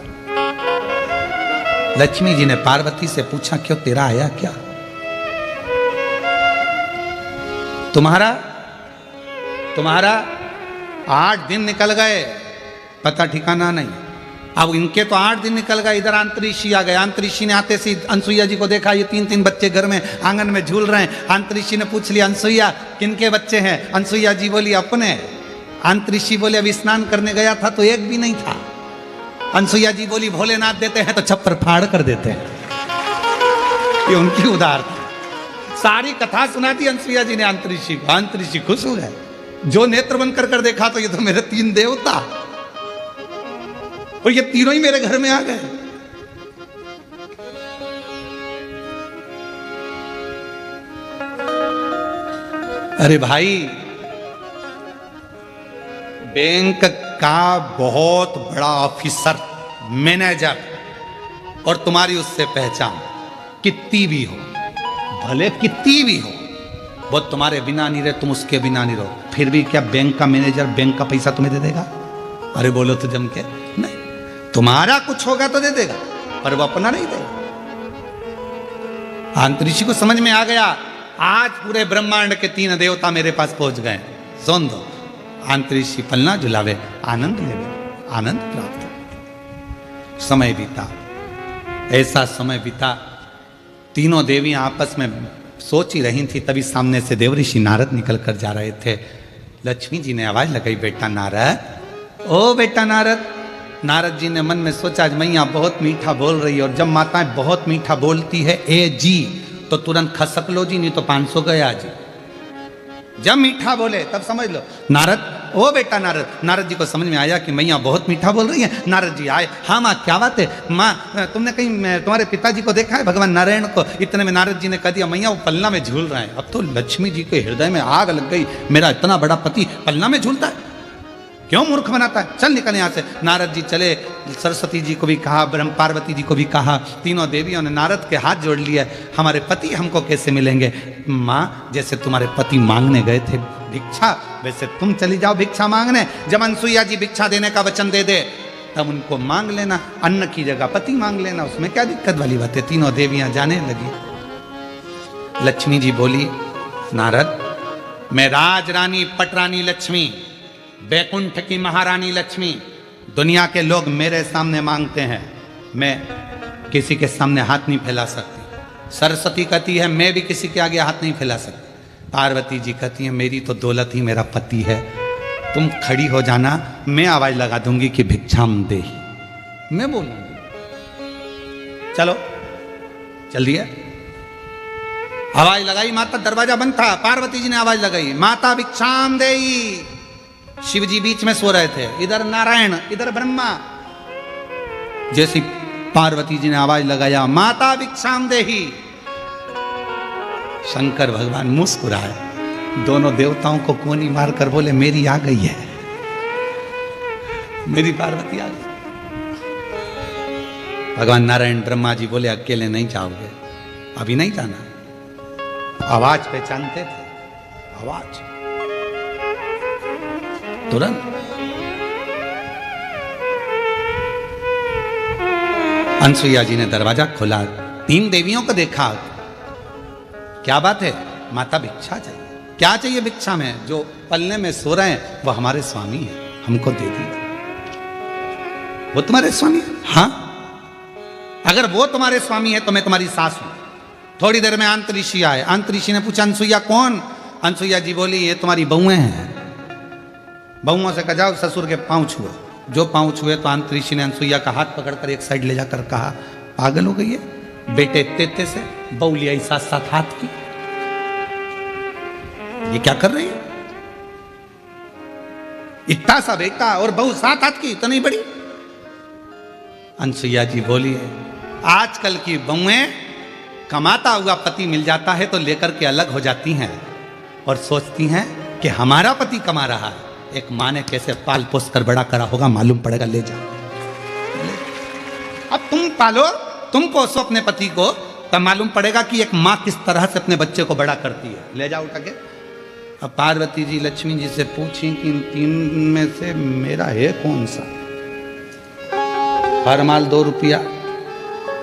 लक्ष्मी जी ने पार्वती से पूछा, क्यों तेरा आया क्या? तुम्हारा 8 दिन निकल गए, पता ठिकाना नहीं। अब इनके तो 8 दिन निकल गए, इधर अंतरिक्षी आ गए। अंतरिक्षी ने आते से अनसुईया जी को देखा, ये 3-3 बच्चे घर में आंगन में झूल रहे हैं। अंतरिक्षी ने पूछ लिया, अनसुईया किनके बच्चे हैं? अनसुईया जी बोली अपने। अंतरिक्षी बोले अभी स्नान करने गया था तो एक भी नहीं था। अनसुईया जी बोली भोलेनाथ देते हैं तो छप्पर फाड़ कर देते हैं, ये उनकी उदारता। सारी कथा सुना दी अनसुईया जी ने अंतरिक्षी को। अंतरिक्षी खुश हो गए, जो नेत्र बंद कर देखा तो ये तो मेरे 3 देवता और ये तीनों ही मेरे घर में आ गए। अरे भाई, बैंक का बहुत बड़ा ऑफिसर, मैनेजर, और तुम्हारी उससे पहचान कितनी भी हो, भले कितनी भी हो, वो तुम्हारे बिना नहीं रहे, तुम उसके बिना नहीं रहो, फिर भी क्या बैंक का मैनेजर बैंक का पैसा तुम्हें दे देगा? अरे बोलो तो जम के नहीं। तुम्हारा कुछ होगा तो दे देगा, पर वो अपना नहीं देगा। अंतरिक्षी को समझ में आ गया, आज पूरे ब्रह्मांड के 3 देवता मेरे पास पहुंच गए, सुन दो। अंतरिक्षी पलना झुलावे, आनंद लेवे, आनंद प्राप्त। समय बीता, ऐसा समय बीता, तीनों देवियां आपस में सोच ही रही थी। तभी सामने से देव ऋषि नारद निकल कर जा रहे थे। लक्ष्मी जी ने आवाज लगाई, बेटा नारद, ओ बेटा नारद। नारद जी ने मन में सोचा, आज मैया बहुत मीठा बोल रही है, और जब माताएं बहुत मीठा बोलती है ए जी तो तुरंत खसक लो जी, नहीं तो 500 गया जी। जब मीठा बोले तब समझ लो। नारद, ओ बेटा नारद। नारद जी को समझ में आया कि मैया बहुत मीठा बोल रही है। नारद जी आए, हाँ माँ क्या बात है? माँ तुमने कहीं तुम्हारे पिताजी को देखा है, भगवान नारायण को? इतने में नारद जी ने कह दिया, मैया वो पलना में झूल रहे हैं। अब तो लक्ष्मी जी के हृदय में आग लग गई, मेरा इतना बड़ा पति पलना में झूलता है, क्यों मूर्ख बनाता है, चल निकल यहाँ से। नारद जी चले, सरस्वती जी को भी कहा, ब्रह्म पार्वती जी को भी कहा। तीनों देवियों ने नारद के हाथ जोड़ लिया, हमारे पति हमको कैसे मिलेंगे? माँ जैसे तुम्हारे पति मांगने गए थे भिक्षा, वैसे तुम चली जाओ भिक्षा मांगने। जब अनसुईया जी भिक्षा देने का वचन दे दे तब उनको मांग लेना, अन्न की जगह पति मांग लेना, उसमें क्या दिक्कत वाली बात है। तीनों देवियां जाने लगी। लक्ष्मी जी बोली, नारद मैं राजरानी पटरानी लक्ष्मी, बैकुंठ की महारानी लक्ष्मी, दुनिया के लोग मेरे सामने मांगते हैं, मैं किसी के सामने हाथ नहीं फैला सकती। सरस्वती कहती है मैं भी किसी के आगे हाथ नहीं फैला सकती। पार्वती जी कहती है मेरी तो दौलत ही मेरा पति है, तुम खड़ी हो जाना, मैं आवाज लगा दूंगी कि भिक्षाम देहि, मैं बोलूंगी। चलो चल दिया, आवाज लगाई, माता, दरवाजा बंद था, पार्वती जी ने आवाज लगाई, माता भिक्षाम देहि। शिव जी बीच में सो रहे थे, इधर नारायण इधर ब्रह्मा। जैसी पार्वती जी ने आवाज लगाया, माता भिक्षाम देहि, शंकर भगवान मुस्कुराए, दोनों देवताओं को कोनी मारकर बोले मेरी आ गई है, मेरी पार्वती आ गई। भगवान नारायण ब्रह्मा जी बोले अकेले नहीं जाओगे, अभी नहीं जाना। आवाज पहचानते थे, आवाज तुरंत। अनसुईया जी ने दरवाजा खोला, 3 देवियों को देखा। क्या बात है माता, भिक्षा चाहिए? क्या चाहिए भिक्षा में? जो पलने में सो रहे हैं वो हमारे स्वामी हैं, हमको दे दीजिए। वो तुम्हारे स्वामी है? हाँ, अगर वो तुम्हारे स्वामी है तो मैं तुम्हारी सास हूं। थोड़ी देर में अंतरिषि आए, अंतरिषि ने पूछा अनसुईया कौन? अनसुईया जी बोली ये तुम्हारी बहुएं हैं। बहुओं से कहा जाओ ससुर के पांव छुओ। जो पांव छुए तो अंतरिषि ने अनसुईया का हाथ पकड़कर एक साइड ले जाकर कहा पागल हो गई है, बेटे तेते से बहू लिया 7-7 हाथ की, ये क्या कर रही है? इतना सा बेटा और बहू 7 हाथ की, इतनी बड़ी। अनसुईया जी बोली आजकल की बहुएं कमाता हुआ पति मिल जाता है तो लेकर के अलग हो जाती हैं और सोचती हैं कि हमारा पति कमा रहा है। एक माँ ने कैसे पाल पोस कर बड़ा करा होगा मालूम पड़ेगा, ले जाओ। अब तुम पालो, तुम पोसो अपने पति को, तब मालूम पड़ेगा कि एक माँ किस तरह से अपने बच्चे को बड़ा करती है। ले जाओ उठा के। अब पार्वती जी लक्ष्मी जी से पूछी कि इन 3 में से मेरा है कौन सा? हर माल 2 रुपया,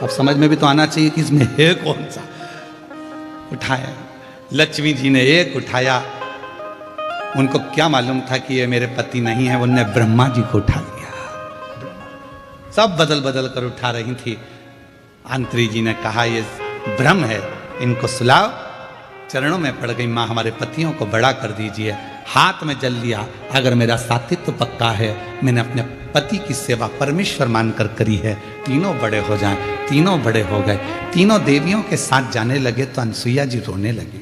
अब समझ में भी तो आना चाहिए कि इसमें है कौन सा। उठाया, लक्ष्मी जी ने एक उठाया, उनको क्या मालूम था कि ये मेरे पति नहीं है, उनने ब्रह्मा जी को उठा लिया। सब बदल बदल कर उठा रही थी। अंतरी जी ने कहा ये भ्रम है, इनको सुलाओ। चरणों में पड़ गई, माँ हमारे पतियों को बड़ा कर दीजिए। हाथ में जल लिया, अगर मेरा साथित्व पक्का है, मैंने अपने पति की सेवा परमेश्वर मानकर करी है, तीनों बड़े हो जाएं। तीनों बड़े हो गए, तीनों देवियों के साथ जाने लगे तो अनसुईया जी रोने लगी।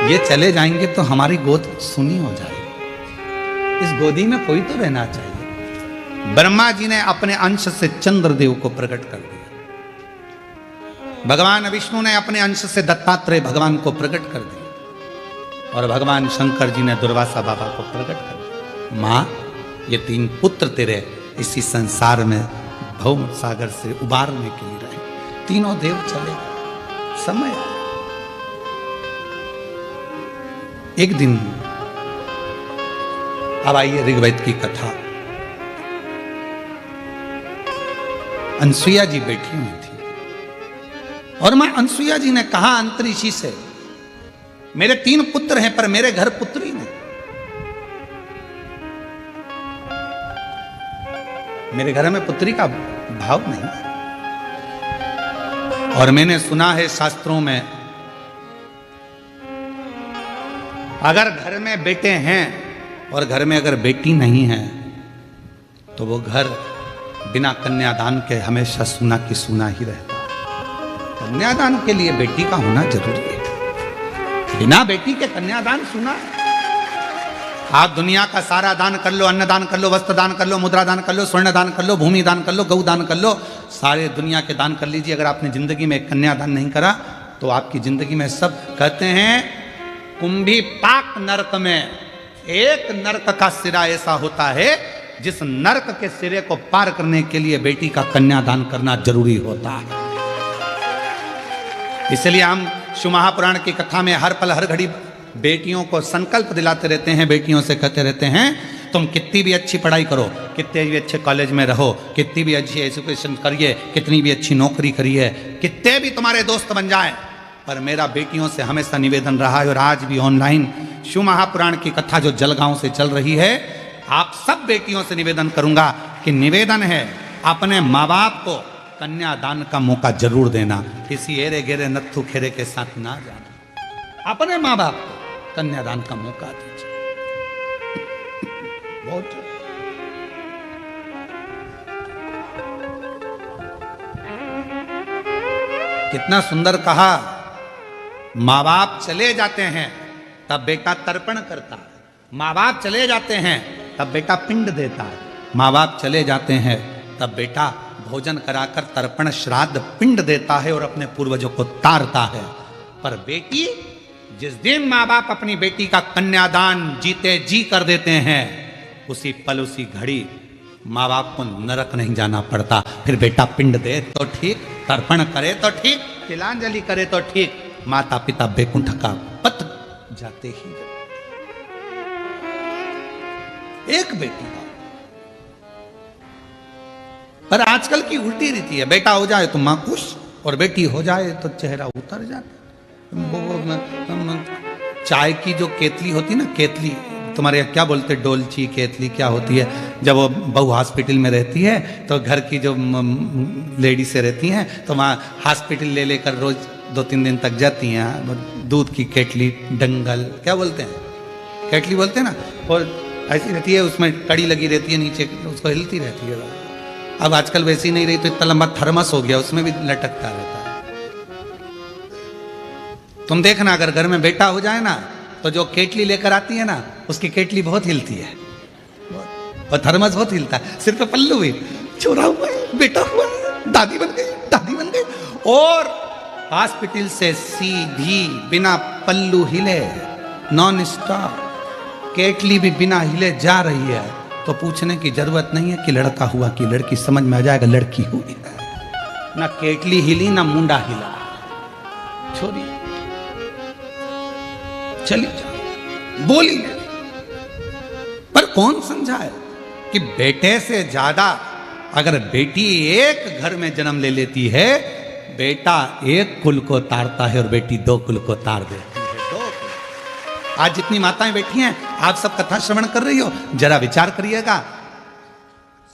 ये चले जाएंगे तो हमारी गोद सुनी हो जाएगी, इस गोदी में कोई तो रहना चाहिए। ब्रह्मा जी ने अपने अंश से चंद्रदेव को प्रकट कर दिया, भगवान विष्णु ने अपने अंश से दत्तात्रेय भगवान को प्रकट कर दिया, और भगवान शंकर जी ने दुर्वासा बाबा को प्रकट कर दिया। माँ ये 3 पुत्र तेरे इसी संसार में भव सागर से उबारने के लिए रहे। तीनों देव चले, समय आया। एक दिन, अब आइए ऋग्वेद की कथा। अनसुईया जी बैठी हुई थी और मां अनसुईया जी ने कहा अंतरिषि से, मेरे 3 पुत्र हैं पर मेरे घर पुत्री नहीं, मेरे घर में पुत्री का भाव नहीं। और मैंने सुना है शास्त्रों में अगर घर में बेटे हैं और घर में अगर बेटी नहीं है तो वो घर बिना कन्यादान के हमेशा सूना की सूना ही रहता है। कन्यादान के लिए बेटी का होना जरूरी है, बिना बेटी के कन्यादान सूना। आप दुनिया का सारा दान कर लो, अन्न दान कर लो, वस्त्र दान कर लो, मुद्रा दान कर लो, स्वर्ण दान कर लो, भूमि दान कर लो, गौ दान कर लो, सारे दुनिया के दान कर लीजिए। अगर आपने जिंदगी में कन्यादान नहीं करा तो आपकी जिंदगी में सब, कहते हैं कुंभी पाक नरक में एक नरक का सिरा ऐसा होता है जिस नरक के सिरे को पार करने के लिए बेटी का कन्यादान करना जरूरी होता है। इसलिए हम शिव महापुराण की कथा में हर पल हर घड़ी बेटियों को संकल्प दिलाते रहते हैं, बेटियों से कहते रहते हैं तुम कितनी भी अच्छी पढ़ाई करो, कितने भी अच्छे कॉलेज में रहो, कितनी भी अच्छी एजुकेशन करिए, कितनी भी अच्छी नौकरी करिए, कितने भी तुम्हारे दोस्त बन जाए, पर मेरा बेटियों से हमेशा निवेदन रहा है और आज भी ऑनलाइन शिव महापुराण की कथा जो जलगांव से चल रही है, आप सब बेटियों से निवेदन करूंगा कि निवेदन है अपने माँ बाप को कन्यादान का मौका जरूर देना, किसी एरे गेरे नत्थु खेरे के साथ ना जाना, अपने माँ बाप को कन्यादान का मौका दीजिए। बहुत। कितना सुंदर कहा, माँ बाप चले जाते हैं तब बेटा तर्पण करता है, माँ बाप चले जाते हैं तब बेटा पिंड देता है, माँ बाप चले जाते हैं तब बेटा भोजन कराकर तर्पण श्राद्ध पिंड देता है और अपने पूर्वजों को तारता है। पर बेटी, जिस दिन माँ बाप अपनी बेटी का कन्यादान जीते जी कर देते हैं, उसी पल उसी घड़ी माँ बाप को नरक नहीं जाना पड़ता। फिर बेटा पिंड दे तो ठीक, तर्पण करे तो ठीक, तिलांजलि करे तो ठीक, माता पिता बैकुंठ का पथ जाते ही एक बेटी का। पर आजकल की उल्टी रीति है, बेटा हो जाए तो मां खुश और बेटी हो जाए तो चेहरा उतर जाता। चाय की जो केतली होती ना, केतली तुम्हारे यहाँ क्या बोलते, डोलची केतली क्या होती है, जब वो बहू हॉस्पिटल में रहती है तो घर की जो लेडी से रहती हैं तो वहाँ हॉस्पिटल ले लेकर रोज 2-3 दिन तक जाती हैं। दूध की केतली, डंगल क्या बोलते हैं, केतली बोलते हैं ना, और ऐसी रहती है, उसमें कड़ी लगी रहती है नीचे, उसको हिलती रहती है। अब आजकल वैसी नहीं रही तो इतना लंबा थर्मस हो गया, उसमें भी लटकता रहता है। तुम देखना, अगर घर में बेटा हो जाए ना तो जो केतली लेकर आती है ना, उसकी केतली बहुत हिलती है और थर्मस बहुत हिलता है। सिर पे पल्लू भी, छोरा हुआ है, बेटा हुआ है, दादी बन गई, दादी बन गई, और हॉस्पिटल से सीधी बिना पल्लू हिले, नॉन स्टॉप केतली भी बिना हिले जा रही है, तो पूछने की जरूरत नहीं है कि लड़का हुआ कि लड़की, समझ में आ जाएगा लड़की हुई है। ना केतली हिली ना मुंडा हिला, छोरी चली जा, बोली नहीं। पर कौन समझाए कि बेटे से ज्यादा अगर बेटी एक घर में जन्म ले लेती है, बेटा एक कुल को तारता है और बेटी 2 कुल को तार देती है। आज जितनी माताएं बैठी हैं, आप सब कथा श्रवण कर रही हो, जरा विचार करिएगा,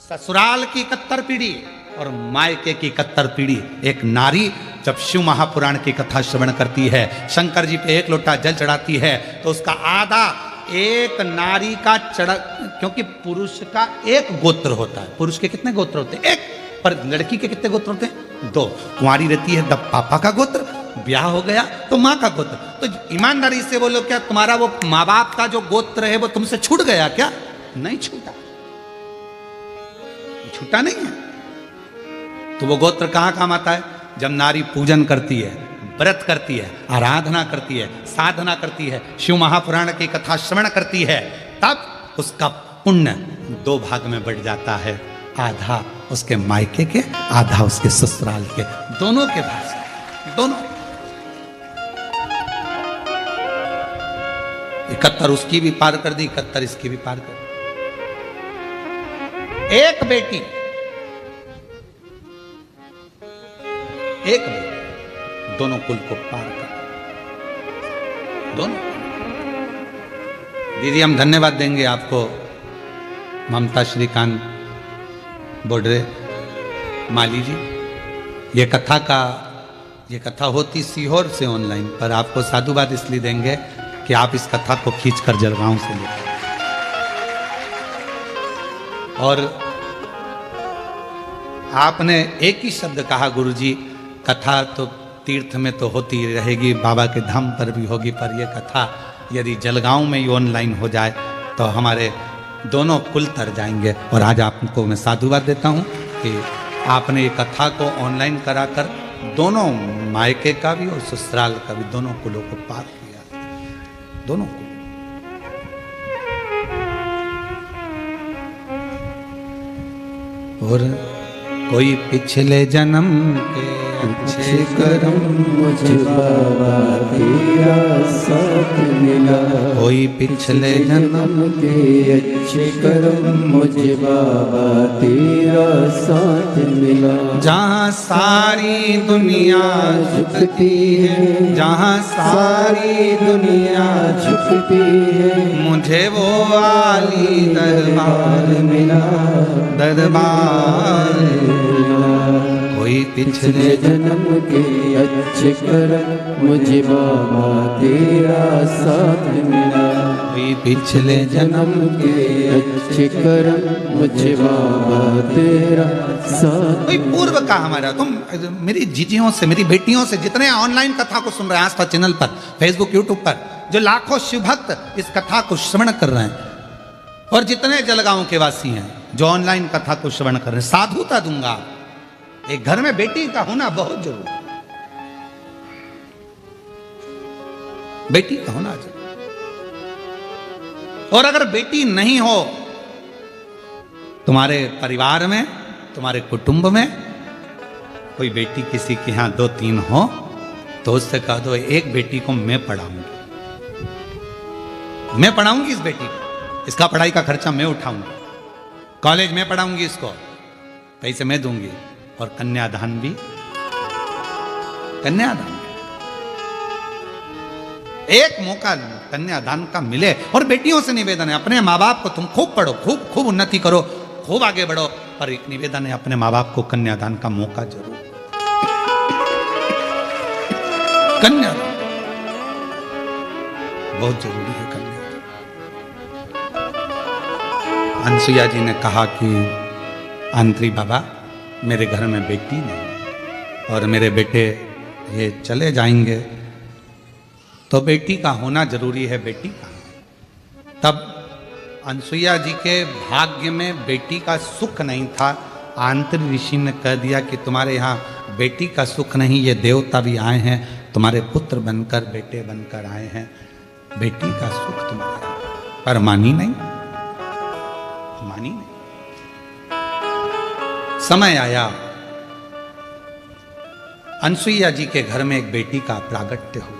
ससुराल की 71 पीढ़ी और मायके की 71 पीढ़ी। एक नारी जब शिव महापुराण की कथा श्रवण करती है, शंकर जी पे 1 लोटा जल चढ़ाती है, तो उसका आधा एक नारी का चढ़ा, क्योंकि पुरुष का 1 गोत्र होता है। पुरुष के कितने गोत्र होते हैं? 1। पर लड़की के कितने गोत्र होते हैं? 2। कुंवारी रहती है तब पापा का गोत्र, ब्याह हो गया तो माँ का गोत्र। तो ईमानदारी से बोलो, क्या तुम्हारा वो माँ बाप का जो गोत्र है वो तुमसे छूट गया क्या? नहीं छूटा, छूटा नहीं है। तो वो गोत्र कहाँ काम आता है? जब नारी पूजन करती है, व्रत करती है, आराधना करती है, साधना करती है, शिव महापुराण की कथा श्रवण करती है, तब उसका पुण्य 2 भाग में बढ़ जाता है। आधा उसके मायके के, आधा उसके ससुराल के, दोनों के भाग से, दोनों। 71 उसकी भी पार कर दी, 71 इसकी भी पार कर दी। एक बेटी दोनों कुल को पार कर, दोनों। दीदी हम धन्यवाद देंगे आपको, ममता श्रीकांत बोडरे माली जी। ये कथा होती सीहोर से ऑनलाइन, पर आपको साधुवाद इसलिए देंगे कि आप इस कथा को खींचकर जलगांव से लेकर, और आपने एक ही शब्द कहा, गुरुजी कथा तो तीर्थ में तो होती रहेगी, बाबा के धाम पर भी होगी, पर यह कथा यदि जलगांव में ही ऑनलाइन हो जाए तो हमारे दोनों कुल तर जाएंगे। और आज आपको मैं साधुवाद देता हूँ कि आपने ये कथा को ऑनलाइन कराकर दोनों मायके का भी और ससुराल का भी, दोनों कुलों को पार किया, दोनों कुल। और कोई पिछले जन्म के अच्छे कर्म मुझे बाबा तेरा साथ मिला, कोई पिछले जन्म के अच्छे कर्म मुझे बाबा तेरा साथ मिला। जहाँ सारी दुनिया झुकती है, जहाँ सारी दुनिया झुकती है, मुझे वो वाली दरबार मिला, दरबार मिला। कोई पिछले जन्म के अच्छे कर्म मुझे बाबा तेरा साथ मिला। भी पिछले जन्म के अच्छे कर्म मुझे बाबा तेरा साथ। कोई पूर्व का हमारा, तुम मेरी जीजियों से, मेरी बेटियों से, जितने ऑनलाइन कथा को सुन रहे हैं आस्था चैनल पर, फेसबुक, यूट्यूब पर, जो लाखों शिव भक्त इस कथा को श्रवण कर रहे हैं, और जितने जलगांव के वासी हैं जो ऑनलाइन कथा को श्रवण कर रहे हैं, साधुता दूंगा, एक घर में बेटी का होना बहुत जरूरी, बेटी का होना जरूरी। और अगर बेटी नहीं हो तुम्हारे परिवार में, तुम्हारे कुटुंब में कोई बेटी किसी के यहां 2-3 हो, तो उससे कह दो एक बेटी को मैं पढ़ाऊंगी, मैं पढ़ाऊंगी इस बेटी को, इसका पढ़ाई का खर्चा मैं उठाऊंगी, कॉलेज में पढ़ाऊंगी, इसको पैसे मैं दूंगी, और कन्यादान भी, कन्यादान एक मौका कन्यादान का मिले। और बेटियों से निवेदन है, अपने माँ बाप को तुम खूब पढ़ो, खूब खूब उन्नति करो, खूब आगे बढ़ो, पर एक निवेदन है अपने माँ बाप को कन्यादान का मौका जरूर, कन्यादान बहुत जरूरी है। कन्यादान, अनसुईया जी ने कहा कि आंत्री बाबा मेरे घर में बेटी नहीं और मेरे बेटे ये चले जाएंगे, तो बेटी का होना जरूरी है। बेटी का, तब अनसुईया जी के भाग्य में बेटी का सुख नहीं था। आंतरिक ऋषि ने कह दिया कि तुम्हारे यहाँ बेटी का सुख नहीं, ये देवता भी आए हैं, तुम्हारे पुत्र बनकर, बेटे बनकर आए हैं, बेटी का सुख तुम्हारे यहाँ। पर मानी नहीं, मानी नहीं। समय आया, अनसुईया जी के घर में एक बेटी का प्रागट्य हुआ।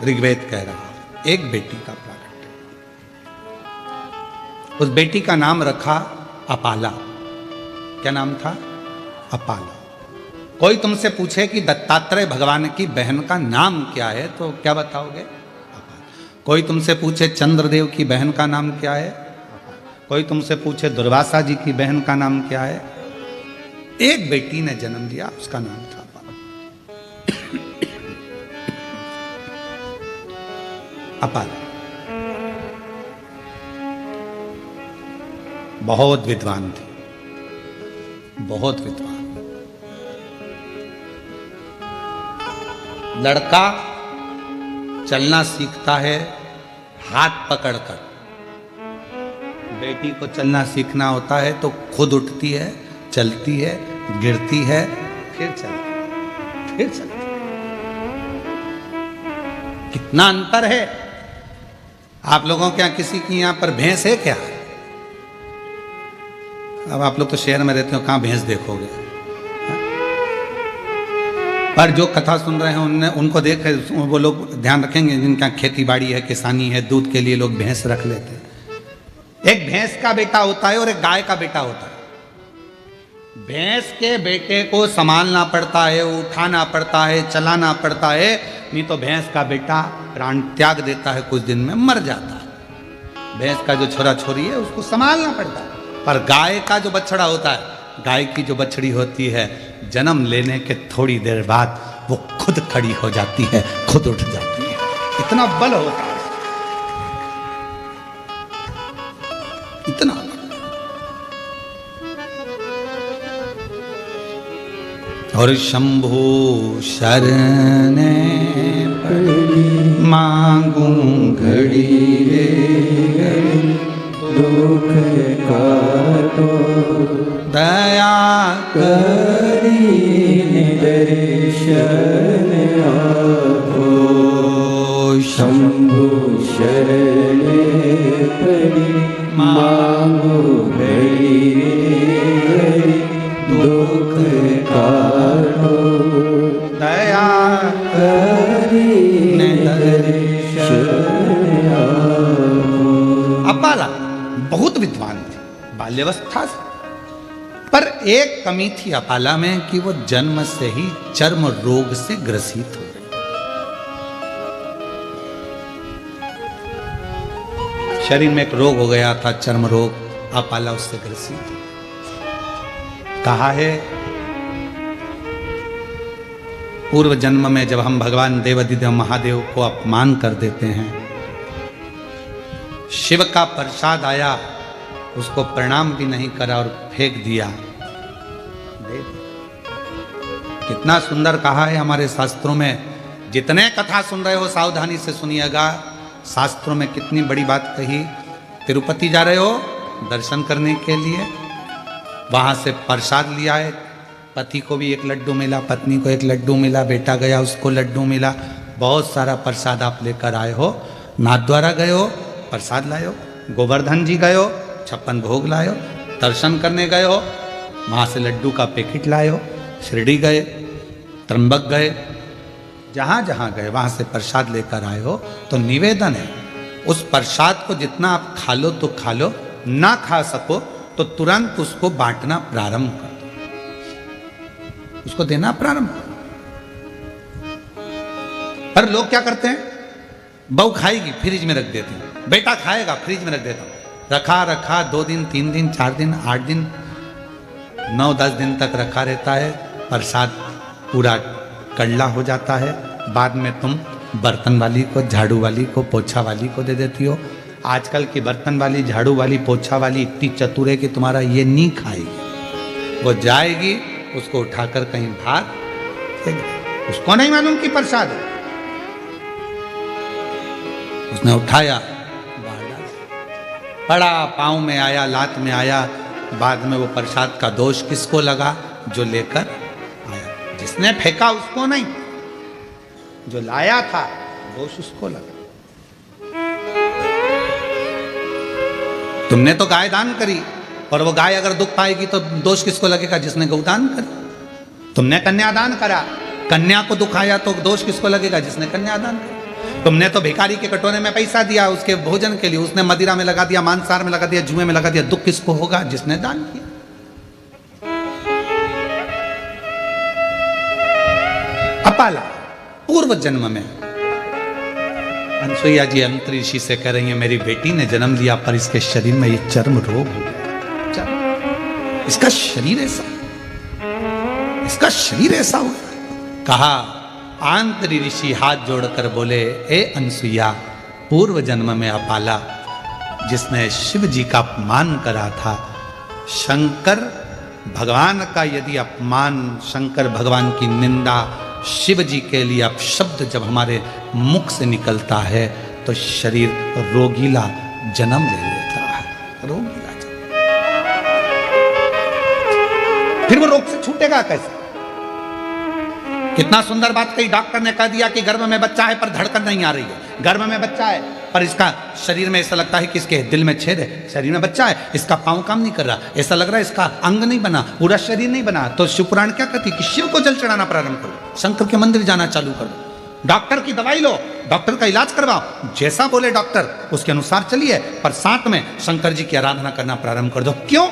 ऋग्वेद कह रहा है एक बेटी का प्रागट्य। उस बेटी का नाम रखा अपाला। क्या नाम था? अपाला। कोई तुमसे पूछे कि दत्तात्रेय भगवान की बहन का नाम क्या है, तो क्या बताओगे? अपाला। कोई तुमसे पूछे चंद्रदेव की बहन का नाम क्या है? अपाला। कोई तुमसे पूछे दुर्वासा जी की बहन का नाम क्या है? एक बेटी ने जन्म दिया, उसका नाम था अपाला। बहुत विद्वान थी, बहुत विद्वान। लड़का चलना सीखता है हाथ पकड़कर, बेटी को चलना सीखना होता है तो खुद उठती है, चलती है, गिरती है, फिर चलती है, फिर चलती है। कितना अंतर है। आप लोगों के यहाँ किसी की यहाँ पर भैंस है क्या? अब आप लोग तो शहर में रहते हो, कहाँ भैंस देखोगे? पर जो कथा सुन रहे हैं उनने, उनको देख वो लोग ध्यान रखेंगे जिनका खेती बाड़ी है, किसानी है, दूध के लिए लोग भैंस रख लेते हैं। एक भैंस का बेटा होता है और एक गाय का बेटा होता है। भैंस के बेटे को संभालना पड़ता है, उठाना पड़ता है, चलाना पड़ता है, नहीं तो भैंस का बेटा प्राण त्याग देता है, कुछ दिन में मर जाता है। भैंस का जो छोरा छोरी है उसको संभालना पड़ता है। पर गाय का जो बछड़ा होता है, गाय की जो बछड़ी होती है, जन्म लेने के थोड़ी देर बाद वो खुद खड़ी हो जाती है, खुद उठ जाती है। इतना बल होता है, इतना बल। और शंभु शरण मांगू घड़ी रे घड़ी दुख काटो, दया करी दर्शन आपो। शंभु शरण पड़ी मांगो घड़ी रे दुख काटो, दया करी दर्शन आपो। अपाला बहुत विद्वान थी बाल्यावस्था से, पर एक कमी थी अपाला में कि वो जन्म से ही चर्म रोग से ग्रसित हो गई। शरीर में एक रोग हो गया था, चर्म रोग। अपाला उससे ग्रसित हो। कहा है पूर्व जन्म में जब हम भगवान देवाधिदेव महादेव को अपमान कर देते हैं शिव का प्रसाद आया, उसको प्रणाम भी नहीं करा और फेंक दिया। कितना सुंदर कहा है हमारे शास्त्रों में। जितने कथा सुन रहे हो सावधानी से सुनिएगा, शास्त्रों में कितनी बड़ी बात कही। तिरुपति जा रहे हो दर्शन करने के लिए, वहां से प्रसाद लिया है, पति को भी एक लड्डू मिला, पत्नी को एक लड्डू मिला, बेटा गया उसको लड्डू मिला, बहुत सारा प्रसाद आप लेकर आए हो। नाथद्वारा गए हो प्रसाद लाए हो, गोवर्धन जी गए हो 56 भोग लाए हो, दर्शन करने गए हो वहाँ से लड्डू का पैकेट लाए हो, शिरडी गए, त्र्यंबक गए, जहाँ जहाँ गए वहाँ से प्रसाद लेकर आए हो। तो निवेदन है उस प्रसाद को जितना आप खा लो तो खा लो, ना खा सको तो तुरंत उसको बांटना प्रारंभ कर दो, उसको देना प्रारंभ करो। पर लोग क्या करते हैं, बहू खाएगी फ्रिज में रख देते हैं, बेटा खाएगा फ्रिज में रख देता हूं, रखा रखा 2 दिन 3 दिन 4 दिन 8 दिन 9-10 दिन तक रखा रहता है, प्रसाद पूरा कड़ला हो जाता है। बाद में तुम बर्तन वाली को, झाड़ू वाली को, पोछा वाली को दे देती हो। आजकल की बर्तन वाली, झाड़ू वाली, पोछा वाली इतनी चतुर है कि तुम्हारा ये नहीं खाएगी, वो जाएगी उसको उठाकर कहीं बाहर फेंक दे। उसको नहीं मालूम कि प्रसाद है, उसने उठाया बाहर डाल, पड़ा पाँव में आया, लात में आया। बाद में वो प्रसाद का दोष किसको लगा, जो लेकर आया। जिसने फेंका उसको नहीं, जो लाया था दोष उसको लगा। तुमने तो गाय दान करी, और वो गाय अगर दुख पाएगी तो दोष किसको लगेगा, जिसने गौदान करी। तुमने कन्यादान करा, कन्या को दुख आया तो दोष किसको लगेगा, जिसने कन्यादान करा। तुमने तो भिखारी के कटोरे में पैसा दिया उसके भोजन के लिए, उसने मदिरा में लगा दिया, मांसाहार में लगा दिया, जुए में लगा दिया, दुख किसको होगा, जिसने दान किया। अपाला पूर्व जन्म में अनसुईया जी अंतरिषि से कह रही है, मेरी बेटी ने जन्म लिया पर इसके शरीर में ये चर्म रोग हो गया, इसका शरीर ऐसा, इसका शरीर ऐसा हो गया। कहा आंतरी ऋषि हाथ जोड़कर बोले, ए अनसुईया, पूर्व जन्म में अपाला जिसने शिव जी का अपमान करा था, शंकर भगवान का यदि अपमान, शंकर भगवान की निंदा, शिव जी के लिए अपशब्द जब हमारे मुख से निकलता है तो शरीर रोगीला जन्म ले लेता है, रोगीला जन्म। फिर वो रोग से छूटेगा कैसे। कितना सुंदर बात कही, डॉक्टर ने कह दिया कि गर्भ में बच्चा है पर धड़कन नहीं आ रही है, गर्भ में बच्चा है पर इसका शरीर में ऐसा लगता है कि इसके दिल में छेद है, शरीर में बच्चा है, इसका पांव काम नहीं कर रहा, ऐसा लग रहा है इसका अंग नहीं बना, पूरा शरीर नहीं बना। तो शिवपुराण क्या कहती कि शिव को जल चढ़ाना प्रारंभ करो, शंकर के मंदिर जाना चालू कर दो, डॉक्टर की दवाई लो, डॉक्टर का इलाज करवाओ, जैसा बोले डॉक्टर उसके अनुसार चलिए, पर साथ में शंकर जी की आराधना करना प्रारंभ कर दो। क्यों?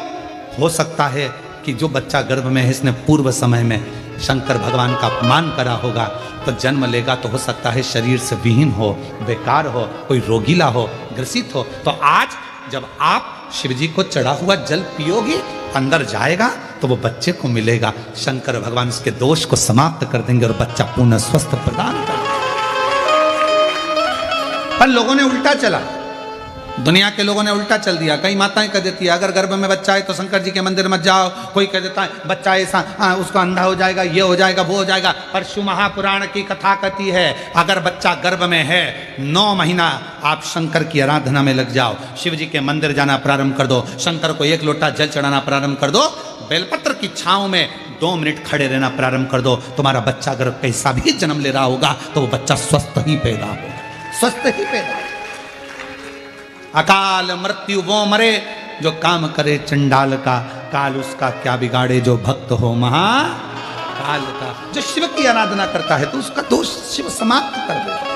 हो सकता है कि जो बच्चा गर्भ में है इसने पूर्व समय में शंकर भगवान का अपमान करा होगा, तो जन्म लेगा तो हो सकता है शरीर से विहीन हो, बेकार हो, कोई रोगीला हो, ग्रसित हो। तो आज जब आप शिव जी को चढ़ा हुआ जल पियोगे, अंदर जाएगा तो वो बच्चे को मिलेगा, शंकर भगवान उसके दोष को समाप्त कर देंगे और बच्चा पूर्ण स्वस्थ प्रदान कर देंगे। पर लोगों ने उल्टा चला, दुनिया के लोगों ने उल्टा चल दिया। कई माताएं कह देती है अगर गर्भ में बच्चा है तो शंकर जी के मंदिर मत जाओ, कोई कह देता है बच्चा ऐसा उसको अंधा हो जाएगा, ये हो जाएगा, वो हो जाएगा। पर शिव महापुराण की कथा कहती है अगर बच्चा गर्भ में है 9 महीना आप शंकर की आराधना में लग जाओ, शिव जी के मंदिर जाना प्रारंभ कर दो, शंकर को 1 लोटा जल चढ़ाना प्रारंभ कर दो, बेलपत्र की छांव में 2 मिनट खड़े रहना प्रारंभ कर दो, तुम्हारा बच्चा अगर कैसा भी जन्म ले रहा होगा तो वो बच्चा स्वस्थ ही पैदा होगा, स्वस्थ ही पैदा। अकाल मृत्यु वो मरे जो काम करे चंडाल का, काल उसका क्या बिगाड़े जो भक्त हो महाकाल का। जो शिव की आराधना करता है तो उसका दोष शिव समाप्त कर देता है।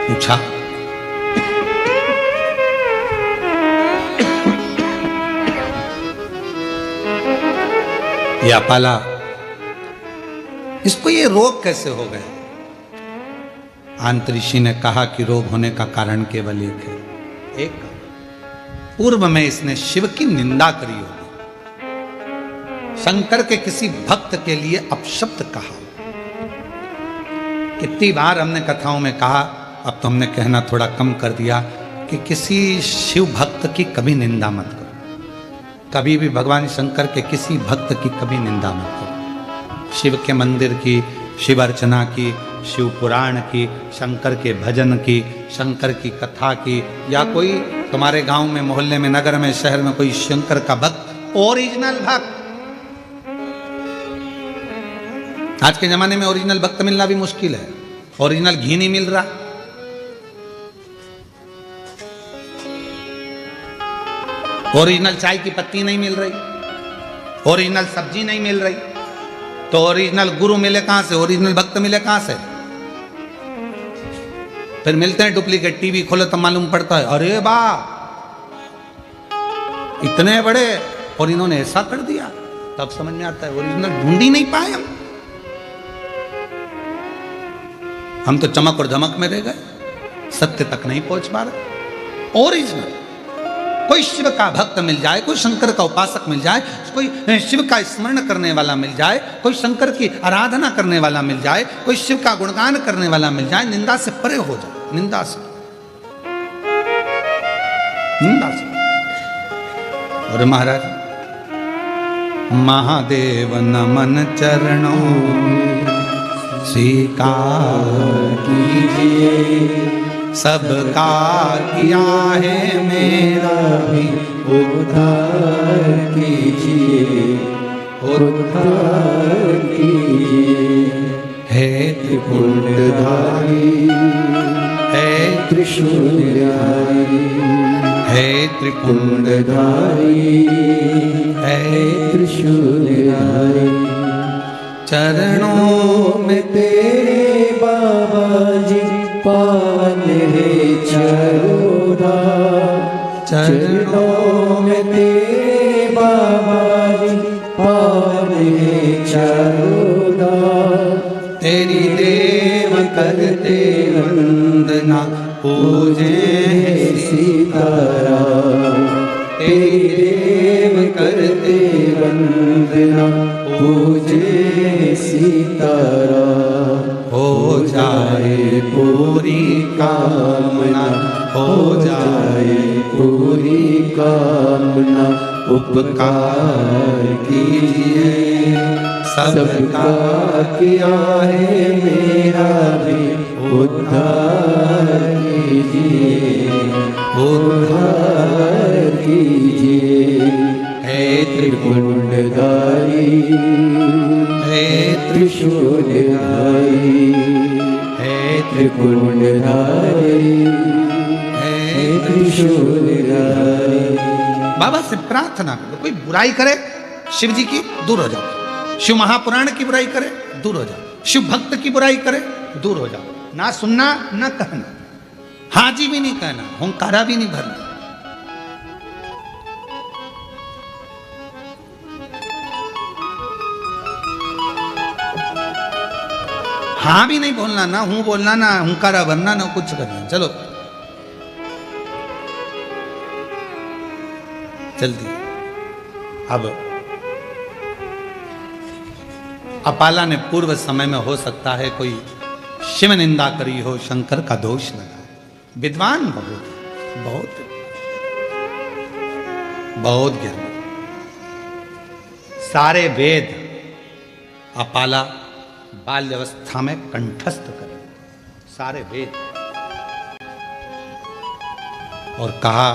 पूछा या पाला इसको ये रोग कैसे हो गए। अंतरिषि ने कहा कि रोग होने का कारण केवल एक है, एक पूर्व में इसने शिव की निंदा करी होगी, शंकर के किसी भक्त के लिए अपशब्द कहा, कितनी बार हमने कथाओं में कहा, अब तो हमने कहना थोड़ा कम कर दिया, कि किसी शिव भक्त की कभी निंदा मत करो। कभी भी भगवान शंकर के किसी भक्त की कभी निंदा मत करो। शिव के मंदिर की, शिव अर्चना की, शिव पुराण की, शंकर के भजन की, शंकर की कथा की, या कोई तुम्हारे गांव में, मोहल्ले में, नगर में, शहर में कोई शंकर का भक्त, ओरिजिनल भक्त। आज के जमाने में ओरिजिनल भक्त मिलना भी मुश्किल है। ओरिजिनल घी नहीं मिल रहा, ओरिजिनल चाय की पत्ती नहीं मिल रही, ओरिजिनल सब्जी नहीं मिल रही, तो ओरिजिनल गुरु मिले कहां से, ओरिजिनल भक्त मिले कहां से? फिर मिलते हैं डुप्लीकेट। टीवी खोलो तो मालूम पड़ता है, अरे वाह इतने बड़े, और इन्होंने ऐसा कर दिया। तब समझ में आता है ओरिजिनल ढूंढ ही नहीं पाए हम तो चमक और धमक में रह गए, सत्य तक नहीं पहुंच पा रहे। ओरिजिनल कोई शिव का भक्त मिल जाए, कोई शंकर का उपासक मिल जाए, कोई शिव का स्मरण करने वाला मिल जाए, कोई शंकर की आराधना करने वाला मिल जाए, कोई शिव का गुणगान करने वाला मिल जाए, निंदा से परे हो जाए। निंदा से, निंदा से। और महाराज, महादेव नमन चरणों स्वीकार कीजिए, सबका किया है मेरा भी उद्धार कीजिए, उद्धार कीजिए। हे त्रिपुंडधारी, हे त्रिशूलधारी, हे त्रिपुंडधारी, हे त्रिशूलधारी। चरणों में तेरे बाबा जी पावन है चरोदा, चरणों में तेरे बाबा जी पावन है चरोदा। तेरी देव करते वंदना पूजे सीताराम, तेरी देव करते वंदना पूजे सीताराम। हो जाए पूरी कामना, हो जाए पूरी कामना। उपकार कीजिए, सबका किया है मेरा भी उद्धार कीजिए, उद्धार कीजिए। हे त्रिपुंडधारी, हे त्रिशूलधारी, हे त्रिपुंडधारी, हे त्रिशूलधारी। बाबा से प्रार्थना करो, कोई बुराई करे शिव जी की, दूर हो जाओ। शिव महापुराण की बुराई करे, दूर हो जाओ। शिव भक्त की बुराई करे, दूर हो जाओ। ना सुनना, ना कहना, हाजी भी नहीं कहना, हुंकारा भी नहीं भरना। हाँ भी नहीं बोलना, ना हूं बोलना, ना हुंकारा भरना, ना कुछ करना। चलो जल्दी। अब अपाला ने पूर्व समय में हो सकता है कोई शिव निंदा करी हो, शंकर का दोष लगा। विद्वान बहुत बहुत बहुत ज्ञानी, सारे वेद अपाला बाल्यावस्था में कंठस्थ करे, सारे वेद। और कहा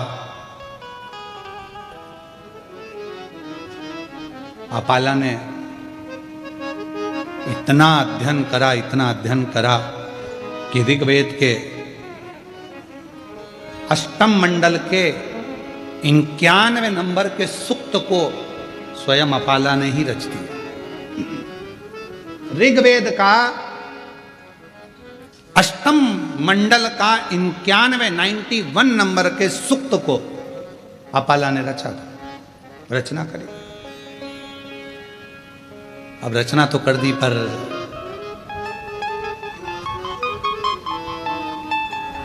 अपाला ने इतना अध्ययन करा, इतना अध्ययन करा कि ऋग्वेद के अष्टम मंडल के 91 नंबर के सूक्त को स्वयं अपाला ने ही रच दिया। ऋग्वेद का अष्टम मंडल का 91 नंबर के सूक्त को अपाला ने रचा था, रचना करी। अब रचना तो कर दी, पर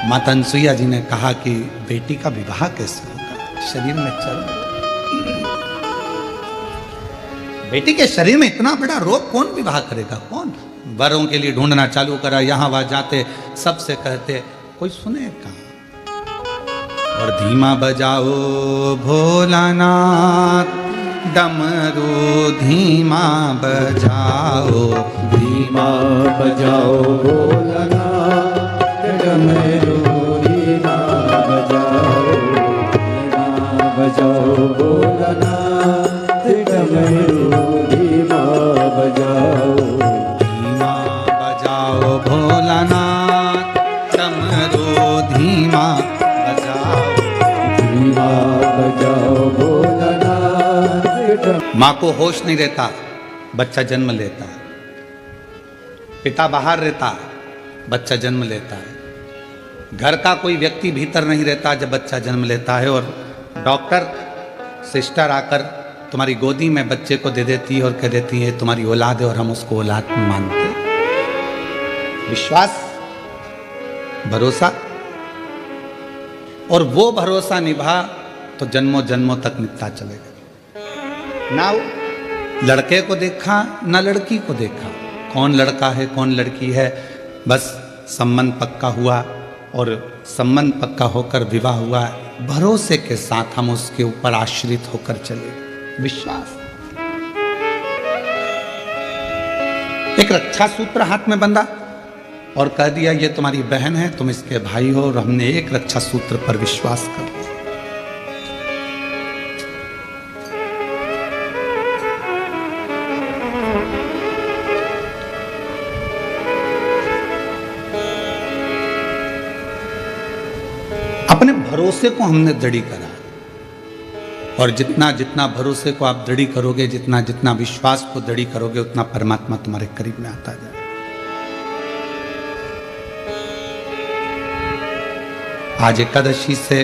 माता अनसुईया जी ने कहा कि बेटी का विवाह कैसे होगा, शरीर में चर्म, बेटी के शरीर में इतना बड़ा रोग कौन विवाह करेगा, कौन? वरों के लिए ढूंढना चालू करा, यहाँ वहाँ जाते, सबसे कहते, कोई सुने कहाँ। और धीमा बजाओ भोलानाथ डमरू धीमा बजाओ, धीमा बजाओ भोलानाथ डमरू धीमा बजाओ, धीमा बजाओ भोलानाथ डमरू धीमा बजाओ, धीमा बजाओ भोलानाथ डमरू धीमा बजाओ, धीमा बजाओ भोलानाथ। माँ को होश नहीं रहता, बच्चा जन्म लेता है। पिता बाहर रहता, बच्चा जन्म लेता है। घर का कोई व्यक्ति भीतर नहीं रहता जब बच्चा जन्म लेता है, और डॉक्टर सिस्टर आकर तुम्हारी गोदी में बच्चे को दे देती है और कह देती है तुम्हारी औलाद है, और हम उसको औलाद मानते हैं। विश्वास, भरोसा, और वो भरोसा निभा तो जन्मों जन्मों तक निभता चलेगा। ना लड़के को देखा ना लड़की को देखा, कौन लड़का है कौन लड़की है, बस संबंध पक्का हुआ, और संबंध पक्का होकर विवाह हुआ, भरोसे के साथ हम उसके ऊपर आश्रित होकर चले। विश्वास, एक रक्षा सूत्र हाथ में बंधा और कह दिया ये तुम्हारी बहन है, तुम इसके भाई हो, और हमने एक रक्षा सूत्र पर विश्वास कर लिया। अपने भरोसे को हमने दृढ़ करा, और जितना जितना भरोसे को आप दृढ़ करोगे, जितना जितना विश्वास को दृढ़ करोगे, उतना परमात्मा तुम्हारे करीब में आता जाए। आज एकादशी से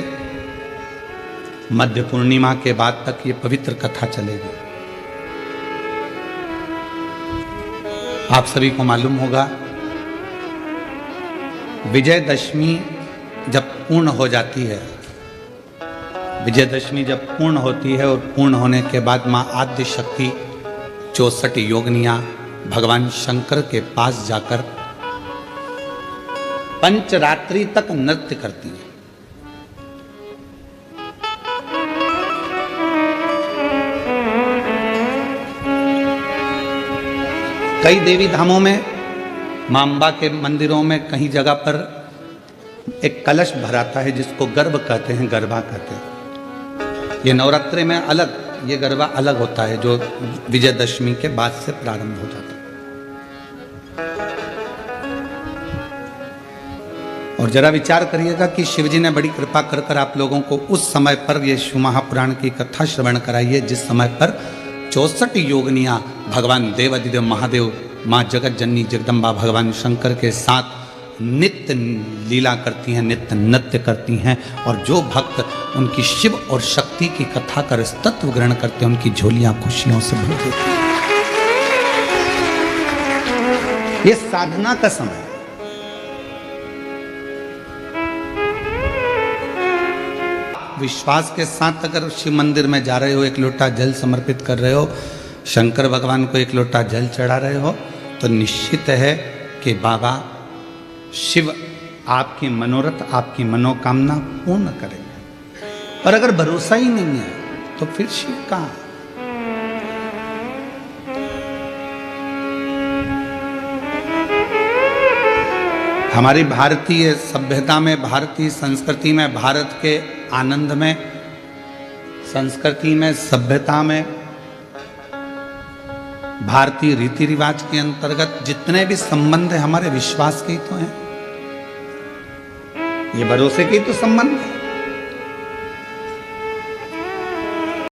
मध्य पूर्णिमा के बाद तक ये पवित्र कथा चलेगी। आप सभी को मालूम होगा, विजयदशमी जब पूर्ण हो जाती है, विजयदशमी जब पूर्ण होती है, और पूर्ण होने के बाद माँ आद्य शक्ति 64 योगिनियां भगवान शंकर के पास जाकर पंचरात्रि तक नृत्य करती हैं। कई देवी धामों में, मां अंबा के मंदिरों में कहीं जगह पर एक कलश भराता है जिसको गर्भ कहते हैं, गरबा कहते हैं। ये नवरात्रि में अलग, ये गरबा अलग होता है जो विजयदशमी के बाद से प्रारंभ हो जाता है। और जरा विचार करिएगा कि शिवजी ने बड़ी कृपा कर कर आप लोगों को उस समय पर ये शिव महापुराण की कथा श्रवण कराई है जिस समय पर 64 योगिनियां भगवान देवाधिदेव महादेव माँ जगत जननी जगदम्बा भगवान शंकर के साथ नित्य लीला करती हैं, नित्य नृत्य करती हैं, और जो भक्त उनकी शिव और शक्ति की कथा कर तत्व ग्रहण करते हैं उनकी झोलियां खुशियों से भर देती हैं। ये साधना का समय है। विश्वास के साथ अगर शिव मंदिर में जा रहे हो, एक लोटा जल समर्पित कर रहे हो, शंकर भगवान को एक लोटा जल चढ़ा रहे हो, तो निश्चित है कि बाबा शिव आपकी मनोरथ, आपकी मनोकामना पूर्ण करेंगे। और अगर भरोसा ही नहीं है तो फिर शिव कहाँ? हमारी भारतीय सभ्यता में, भारतीय संस्कृति में, भारत के आनंद में, संस्कृति में, सभ्यता में, भारतीय रीति रिवाज के अंतर्गत जितने भी संबंध है हमारे विश्वास के ही तो हैं, ये भरोसे के ही तो संबंध है।